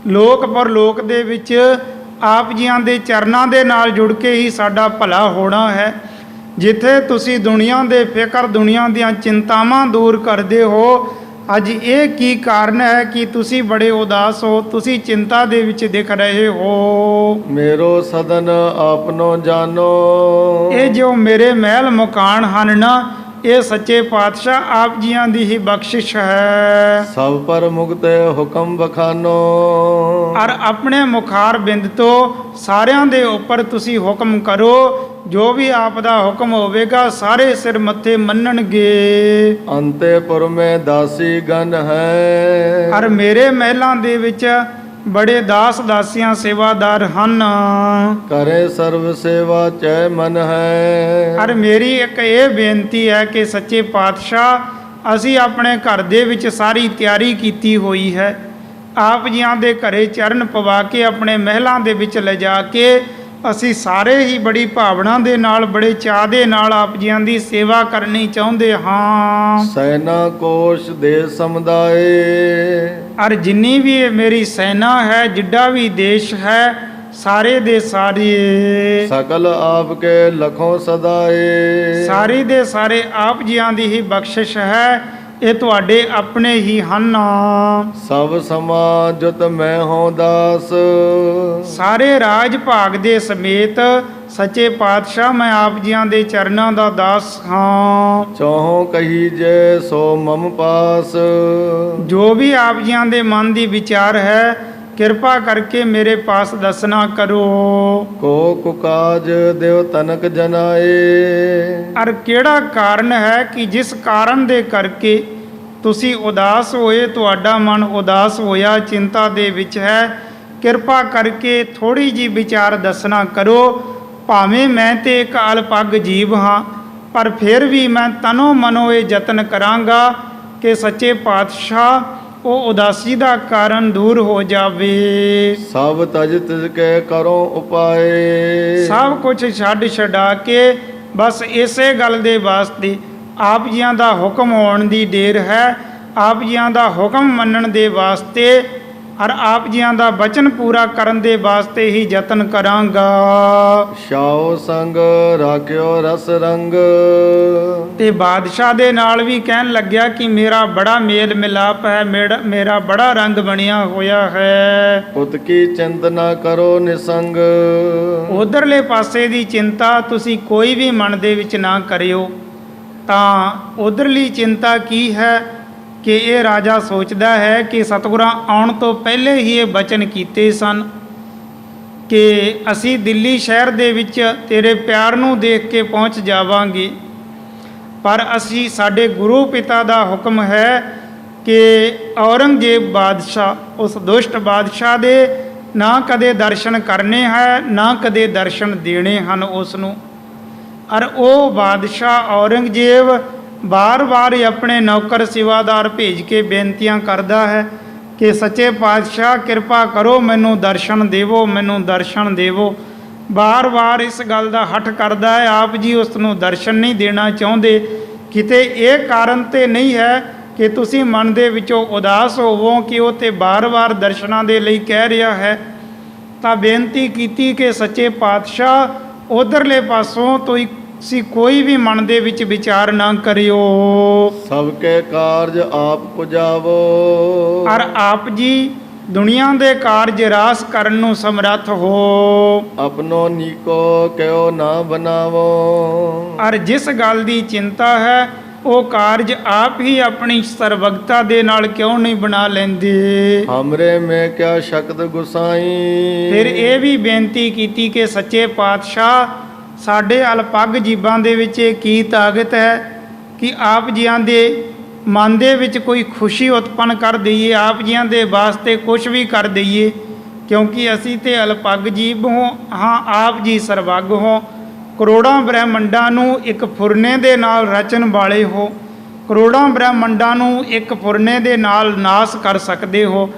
ਲੋਕ ਪਰਲੋਕ ਦੇ ਵਿੱਚ ਆਪ ਜੀਆਂ ਦੇ ਚਰਨਾਂ ਦੇ ਨਾਲ ਜੁੜ ਕੇ ਹੀ ਸਾਡਾ ਭਲਾ ਹੋਣਾ ਹੈ। ਜਿੱਥੇ ਤੁਸੀਂ ਦੁਨੀਆ ਦੇ ਫਿਕਰ, ਦੁਨੀਆ ਦੀਆਂ ਚਿੰਤਾਵਾਂ ਦੂਰ ਕਰਦੇ ਹੋ, ਅੱਜ ਇਹ ਕੀ ਕਾਰਨ ਹੈ ਕਿ ਤੁਸੀਂ ਬੜੇ ਉਦਾਸ ਹੋ, ਤੁਸੀਂ ਚਿੰਤਾ ਦੇ ਵਿੱਚ ਦਿਖ ਰਹੇ ਹੋ। ਮੇਰੋ ਸਦਨ ਆਪਨੋ ਜਾਨੋ, ਇਹ ਜੋ ਮੇਰੇ ਮਹਿਲ ਮਕਾਨ ਹਨ ਨਾ, ਇਹ ਸੱਚੇ ਪਾਤਸ਼ਾਹ ਆਪ ਜੀਆਂ ਦੀ ਹੀ ਬਖਸ਼ਿਸ਼ ਹੈ। ਸਭ ਪਰ ਮੁਕਤ ਹੁਕਮ ਬਖਾਨੋ, ਔਰ ਆਪਣੇ ਮੁਖਾਰ ਬਿੰਦ ਤੋਂ ਸਾਰਿਆਂ ਦੇ ਉੱਪਰ ਤੁਸੀਂ ਹੁਕਮ ਕਰੋ, ਜੋ ਵੀ ਆਪ ਦਾ ਹੁਕਮ ਹੋਵੇਗਾ ਸਾਰੇ ਸਿਰ ਮੱਥੇ ਮੰਨਣਗੇ। ਅੰਤੇਪੁਰ ਮੈਂ ਦਾਸੀ ਗਨ ਹੈ, ਔਰ ਮੇਰੇ ਮਹਿਲਾਂ ਦੇ ਵਿੱਚ ਬੜੇ ਦਾਸ ਦਾਸੀਆਂ ਸੇਵਾਦਾਰ ਹਨ। ਕਰੇ ਸਰਵ ਸੇਵਾ ਚੈ ਮਨ ਹੈ। ਔਰ ਮੇਰੀ ਇੱਕ ਇਹ ਬੇਨਤੀ ਹੈ ਕਿ ਸੱਚੇ ਪਾਤਸ਼ਾਹ ਅਸੀਂ ਆਪਣੇ ਘਰ ਦੇ ਵਿੱਚ ਸਾਰੀ ਤਿਆਰੀ ਕੀਤੀ ਹੋਈ ਹੈ। ਆਪ ਜੀਆਂ ਦੇ ਘਰੇ ਚਰਨ ਪਵਾ ਕੇ ਆਪਣੇ ਮਹਿਲਾਂ ਦੇ ਵਿੱਚ ਲਿਜਾ ਕੇ ਅਸੀਂ ਸਾਰੇ ਹੀ ਬੜੀ ਭਾਵਨਾ ਦੇ ਨਾਲ ਬੜੇ ਚਾਅ ਦੇ ਨਾਲ ਆਪ ਜੀਆਂ ਦੀ ਸੇਵਾ ਕਰਨੀ ਚਾਹੁੰਦੇ ਹਾਂ। ਸੈਨਾ ਕੋਸ਼ ਦੇ ਸਮੁਦਾਏ, ਔਰ ਜਿੰਨੀ ਵੀ ਇਹ ਮੇਰੀ ਸੈਨਾ ਹੈ, ਜਿੱਡਾ ਵੀ ਦੇਸ਼ ਹੈ, ਸਾਰੇ ਦੇ ਸਾਰੇ ਸਕਲ ਆਪ ਕੇ ਲਖੋਂ ਸਦਾਏ। ਸਾਰੇ ਦੇ ਸਾਰੇ ਆਪ ਜੀਆਂ ਦੀ ਹੀ ਬਖਸ਼ਿਸ਼ ਹੈ, ਇਹ ਤੁਹਾਡੇ ਆਪਣੇ ਹੀ ਹਨ। ਸਭ ਸਮਾਜ ਜੁਤ ਮੈਂ ਹੋਂ ਦਾਸ, ਸਾਰੇ ਰਾਜ ਭਾਗ ਦੇ ਸਮੇਤ ਸੱਚੇ ਪਾਤਸ਼ਾਹ ਮੈਂ ਆਪ ਜੀਆਂ ਦੇ ਚਰਨਾਂ ਦਾ ਦਾਸ ਹਾਂ। ਚੋਹੋਂ ਕਹੀ ਜੇ ਸੋ ਮਮ ਪਾਸ, ਜੋ ਵੀ ਆਪ ਜੀਆਂ ਦੇ ਮਨ ਦੀ ਵਿਚਾਰ ਹੈ ਕਿਰਪਾ ਕਰਕੇ ਮੇਰੇ ਪਾਸ ਦੱਸਣਾ ਕਰੋ। ਕੋ ਕੁਕਾਜ ਦਿਵ ਤਨਕ ਜਨਾਏ, ਔਰ ਕਿਹੜਾ ਕਾਰਨ ਹੈ ਕਿ ਜਿਸ ਕਾਰਨ ਦੇ ਕਰਕੇ ਤੁਸੀਂ ਉਦਾਸ ਹੋਏ, ਤੁਹਾਡਾ ਮਨ ਉਦਾਸ ਹੋਇਆ, ਚਿੰਤਾ ਦੇ ਵਿੱਚ ਹੈ, ਕਿਰਪਾ ਕਰਕੇ ਥੋੜੀ ਜੀ ਵਿਚਾਰ ਦੱਸਣਾ ਕਰੋ। ਭਾਵੇਂ ਮੈਂ ਤੇ ਇੱਕ ਅਲਪੱਗ ਜੀਵ ਹਾਂ, ਪਰ ਫਿਰ ਵੀ ਮੈਂ ਤਨੋਂ ਮਨੋਂ ਇਹ ਯਤਨ ਕਰਾਂਗਾ ਕਿ ਸੱਚੇ ਪਾਤਸ਼ਾਹ ਉਹ ਉਦਾਸੀ ਦਾ ਕਾਰਨ ਦੂਰ ਹੋ ਜਾਵੇ। ਸਭ ਤਜ ਤਿਜ ਕੇ ਕਰੋ ਉਪਾਏ, ਸਭ ਕੁਝ ਛੱਡ ਛਡਾ ਕੇ ਬਸ ਇਸੇ ਗੱਲ ਦੇ ਵਾਸਤੇ ਆਪ ਜੀਆਂ ਦਾ ਹੁਕਮ ਹੋਣ ਦੀ ਦੇਰ ਹੈ, ਆਪ ਜੀਆਂ ਦਾ ਹੁਕਮ ਮੰਨਣ ਦੇ ਵਾਸਤੇ ਔਰ ਆਪ ਜੀਆਂ ਦਾ ਬਚਨ ਪੂਰਾ ਕਰਨ ਦੇ ਵਾਸਤੇ ਹੀ ਯਤਨ ਕਰਾਂਗਾ। ਸ਼ਾਓ ਸੰਗ ਰਾਖਿਓ ਰਸ ਰੰਗ, ਤੇ ਬਾਦਸ਼ਾਹ ਦੇ ਨਾਲ ਵੀ ਕਹਿਣ ਲੱਗਿਆ ਕਿ ਮੇਰਾ ਬੜਾ ਮੇਲ ਮਿਲਾਪ ਹੈ, ਮੇਰਾ ਬੜਾ ਰੰਗ ਬਣਿਆ ਹੋਇਆ ਹੈ। ਪੁੱਤ ਕੀ ਚਿੰਤਨਾ ਕਰੋ ਨਿਸੰਗ, ਉਧਰਲੇ ਪਾਸੇ ਦੀ ਚਿੰਤਾ ਤੁਸੀਂ ਕੋਈ ਵੀ ਮਨ ਦੇ ਵਿੱਚ ਨਾ ਕਰਿਓ। ਤਾਂ ਉਧਰਲੀ ਚਿੰਤਾ ਕੀ ਹੈ ਕਿ ਇਹ ਰਾਜਾ ਸੋਚਦਾ ਹੈ ਕਿ ਸਤਿਗੁਰਾਂ ਆਉਣ ਤੋਂ ਪਹਿਲੇ ਹੀ ਇਹ ਬਚਨ ਕੀਤੇ ਸਨ ਕਿ ਅਸੀਂ ਦਿੱਲੀ ਸ਼ਹਿਰ ਦੇ ਵਿੱਚ ਤੇਰੇ ਪਿਆਰ ਨੂੰ ਦੇਖ ਕੇ ਪਹੁੰਚ ਜਾਵਾਂਗੇ, ਪਰ ਅਸੀਂ ਸਾਡੇ ਗੁਰੂ ਪਿਤਾ ਦਾ ਹੁਕਮ ਹੈ ਕਿ ਔਰੰਗਜ਼ੇਬ ਬਾਦਸ਼ਾਹ, ਉਸ ਦੁਸ਼ਟ ਬਾਦਸ਼ਾਹ ਦੇ ਨਾ ਕਦੇ ਦਰਸ਼ਨ ਕਰਨੇ ਹੈ, ਨਾ ਕਦੇ ਦਰਸ਼ਨ ਦੇਣੇ ਹਨ ਉਸ ਨੂੰ। ਔਰ ਉਹ ਬਾਦਸ਼ਾਹ ਔਰੰਗਜ਼ੇਬ ਵਾਰ-ਵਾਰ ਆਪਣੇ ਨੌਕਰ ਸੇਵਾਦਾਰ ਭੇਜ ਕੇ ਬੇਨਤੀਆਂ ਕਰਦਾ ਹੈ ਕਿ ਸੱਚੇ ਪਾਤਸ਼ਾਹ ਕਿਰਪਾ ਕਰੋ, ਮੈਨੂੰ ਦਰਸ਼ਨ ਦੇਵੋ, ਮੈਨੂੰ ਦਰਸ਼ਨ ਦੇਵੋ। ਵਾਰ-ਵਾਰ ਇਸ ਗੱਲ ਦਾ ਹੱਠ ਕਰਦਾ ਹੈ, ਆਪ ਜੀ ਉਸ ਨੂੰ ਦਰਸ਼ਨ ਨਹੀਂ ਦੇਣਾ ਚਾਹੁੰਦੇ। ਕਿਤੇ ਇਹ ਕਾਰਨ ਤੇ ਨਹੀਂ ਹੈ ਕਿ ਤੁਸੀਂ ਮਨ ਦੇ ਵਿੱਚੋਂ ਉਦਾਸ ਹੋਵੋ ਕਿ ਉਹ ਤੇ ਵਾਰ-ਵਾਰ ਦਰਸ਼ਨਾਂ ਦੇ ਲਈ ਕਹਿ ਰਿਹਾ ਹੈ। ਤਾਂ ਬੇਨਤੀ ਕੀਤੀ ਕਿ ਸੱਚੇ ਪਾਤਸ਼ਾਹ ਉਧਰਲੇ ਪਾਸੋਂ ਤੁਸੀਂ ਕੋਈ ਵੀ ਮਨ ਦੇ ਵਿੱਚ ਵਿਚਾਰ ਨਾ ਕਰਿਓ। ਸਭ ਕੇ ਕਾਰਜ ਆਪ ਪੁਜਾਵੋ, ਔਰ ਆਪ ਜੀ ਦੁਨੀਆ ਦੇ ਕਾਰਜ ਰਾਸ ਕਰਨ ਨੂੰ ਸਮਰੱਥ ਹੋ। ਆਪਣੋ ਨੀਕੋ ਕਿਉ ਨਾ ਬਣਾਵੋ, ਔਰ ਜਿਸ ਗੱਲ ਦੀ ਚਿੰਤਾ ਹੈ ਉਹ ਕਾਰਜ ਆਪ ਹੀ ਆਪਣੀ ਸਰਬਗਤਾ ਦੇ ਨਾਲ ਕਿਉਂ ਨਹੀਂ ਬਣਾ ਲੈਂਦੇ। ਹਮਰੇ ਮੈਂ ਕਿਆ ਸ਼ਕਤ ਗੁਸਾਈ, ਫਿਰ ਇਹ ਵੀ ਬੇਨਤੀ ਕੀਤੀ ਕਿ ਸੱਚੇ ਪਾਤਸ਼ਾਹ ਸਾਡੇ ਅਲਪੱਗ ਜੀਵਾਂ ਦੇ ਵਿੱਚ ਇਹ ਕੀ ਤਾਕਤ ਹੈ ਕਿ ਆਪ ਜੀਆਂ ਦੇ ਮਨ ਦੇ ਵਿੱਚ ਕੋਈ ਖੁਸ਼ੀ ਉਤਪੰਨ ਕਰ ਦਈਏ, ਆਪ ਜੀਆਂ ਦੇ ਵਾਸਤੇ ਕੁਝ ਵੀ ਕਰ ਦਈਏ, ਕਿਉਂਕਿ ਅਸੀਂ ਤੇ ਅਲਪੱਗ ਜੀਵ ਹਾਂ, ਆਪ ਜੀ ਸਰਬੱਗ ਹੋ। ਕਰੋੜਾਂ ਬ੍ਰਹਿਮੰਡਾਂ ਨੂੰ ਇੱਕ ਫੁਰਨੇ ਦੇ ਨਾਲ ਰਚਣ ਵਾਲੇ ਹੋ, ਕਰੋੜਾਂ ਬ੍ਰਹਿਮੰਡਾਂ ਨੂੰ ਇੱਕ ਫੁਰਨੇ ਦੇ ਨਾਲ ਨਾਸ ਕਰ ਸਕਦੇ ਹੋ।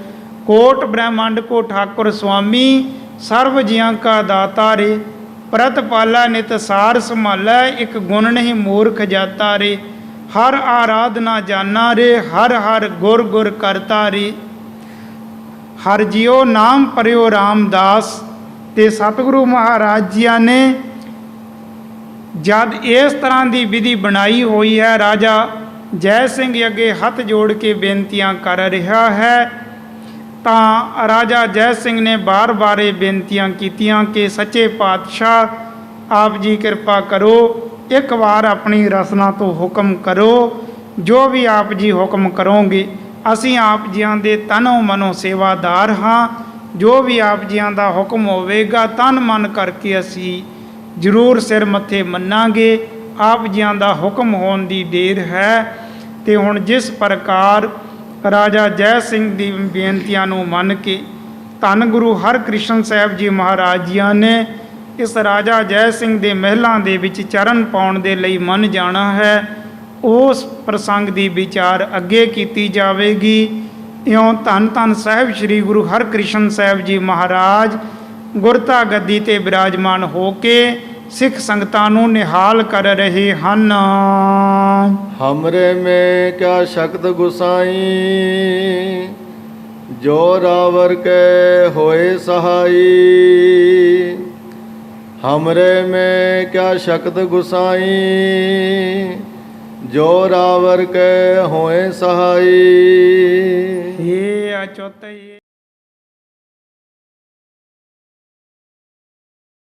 ਕੋਟ ਬ੍ਰਹਿਮੰਡ ਕੋ ਠਾਕੁਰ ਸੁਆਮੀ, ਸਰਬ ਜੀਆਂ ਕਾ ਦਾਤਾ ਰੇ। ਪ੍ਰਤਪਾਲਾ ਨਿਤ ਸਾਰ ਸੰਭਾਲੈ, ਇੱਕ ਗੁਣ ਨਹੀਂ ਮੂਰਖ ਜਾਤਾ ਰੇ। ਹਰ ਆਰਾਧਨਾ ਜਾਨਾ ਰੇ, ਹਰ ਹਰ ਗੁਰ ਗੁਰ ਕਰਤਾ ਰੇ। ਹਰ ਜਿਉ ਨਾਮ ਪਰਿਓ ਰਾਮਦਾਸ। ਤੇ ਸਤਿਗੁਰੂ ਮਹਾਰਾਜ ਜੀਆਂ ਨੇ ਜਦ ਇਸ ਤਰ੍ਹਾਂ ਦੀ ਵਿਧੀ ਬਣਾਈ ਹੋਈ ਹੈ, ਰਾਜਾ ਜੈ ਸਿੰਘ ਅੱਗੇ ਹੱਥ ਜੋੜ ਕੇ ਬੇਨਤੀਆਂ ਕਰ ਰਿਹਾ ਹੈ, ਤਾਂ ਰਾਜਾ ਜੈ ਸਿੰਘ ਨੇ ਬਾਰ-ਬਾਰ ਇਹ ਬੇਨਤੀਆਂ ਕੀਤੀਆਂ ਕਿ ਸੱਚੇ ਪਾਤਸ਼ਾਹ ਆਪ ਜੀ ਕਿਰਪਾ ਕਰੋ, ਇੱਕ ਵਾਰ ਆਪਣੀ ਰਸਨਾ ਤੋਂ ਹੁਕਮ ਕਰੋ, ਜੋ ਵੀ ਆਪ ਜੀ ਹੁਕਮ ਕਰੋਗੇ। ਅਸੀਂ ਆਪ ਜੀਆਂ ਦੇ ਤਨੋਂ ਮਨੋਂ ਸੇਵਾਦਾਰ ਹਾਂ। ਜੋ ਵੀ ਆਪ ਜੀਆਂ ਦਾ ਹੁਕਮ ਹੋਵੇਗਾ ਤਨ ਮਨ ਕਰਕੇ ਅਸੀਂ ਜ਼ਰੂਰ ਸਿਰ ਮੱਥੇ ਮੰਨਾਂਗੇ। ਆਪ ਜੀਆਂ ਦਾ ਹੁਕਮ ਹੋਣ ਦੀ ਦੇਰ ਹੈ। ਤੇ ਹੁਣ ਜਿਸ ਪ੍ਰਕਾਰ ਰਾਜਾ ਜੈ ਸਿੰਘ ਦੀ ਬੇਨਤੀਆਂ ਨੂੰ ਮੰਨ ਕੇ ਧੰਨ ਗੁਰੂ ਹਰਕ੍ਰਿਸ਼ਨ ਸਾਹਿਬ ਜੀ ਮਹਾਰਾਜ ਜੀਆਂ ਨੇ ਇਸ ਰਾਜਾ ਜੈ ਸਿੰਘ ਦੇ ਮਹਿਲਾਂ ਦੇ ਵਿੱਚ ਚਰਨ ਪਾਉਣ ਦੇ ਲਈ ਮੰਨ ਜਾਣਾ ਹੈ, ਉਸ ਪ੍ਰਸੰਗ ਦੀ ਵਿਚਾਰ ਅੱਗੇ ਕੀਤੀ ਜਾਵੇਗੀ। ਇਉਂ ਧੰਨ ਧੰਨ ਸਾਹਿਬ ਸ੍ਰੀ ਗੁਰੂ ਹਰਕ੍ਰਿਸ਼ਨ ਸਾਹਿਬ ਜੀ ਮਹਾਰਾਜ ਗੁਰਤਾ ਗੱਦੀ 'ਤੇ ਬਿਰਾਜਮਾਨ ਹੋ ਕੇ ਸਿੱਖ ਸੰਗਤਾਂ ਨੂੰ ਨਿਹਾਲ ਕਰ ਰਹੇ ਹਨ। ਹਮਰੇ ਮੈਂ ਕਿਆ ਸ਼ਕਤ ਗੁਸਾਈ, ਜੋ ਰਾਵਰ ਕੇ ਹੋਏ ਸਹਾਈ। ਹਮਰੇ ਮੈਂ ਕਿਆ ਸ਼ਕਤ ਗੁਸਾਈ, ਜੋ ਰਾਵਰ ਕੇ ਹੋਏ ਸਹਾਈ। ਇਹ ਅਚੁੱਤ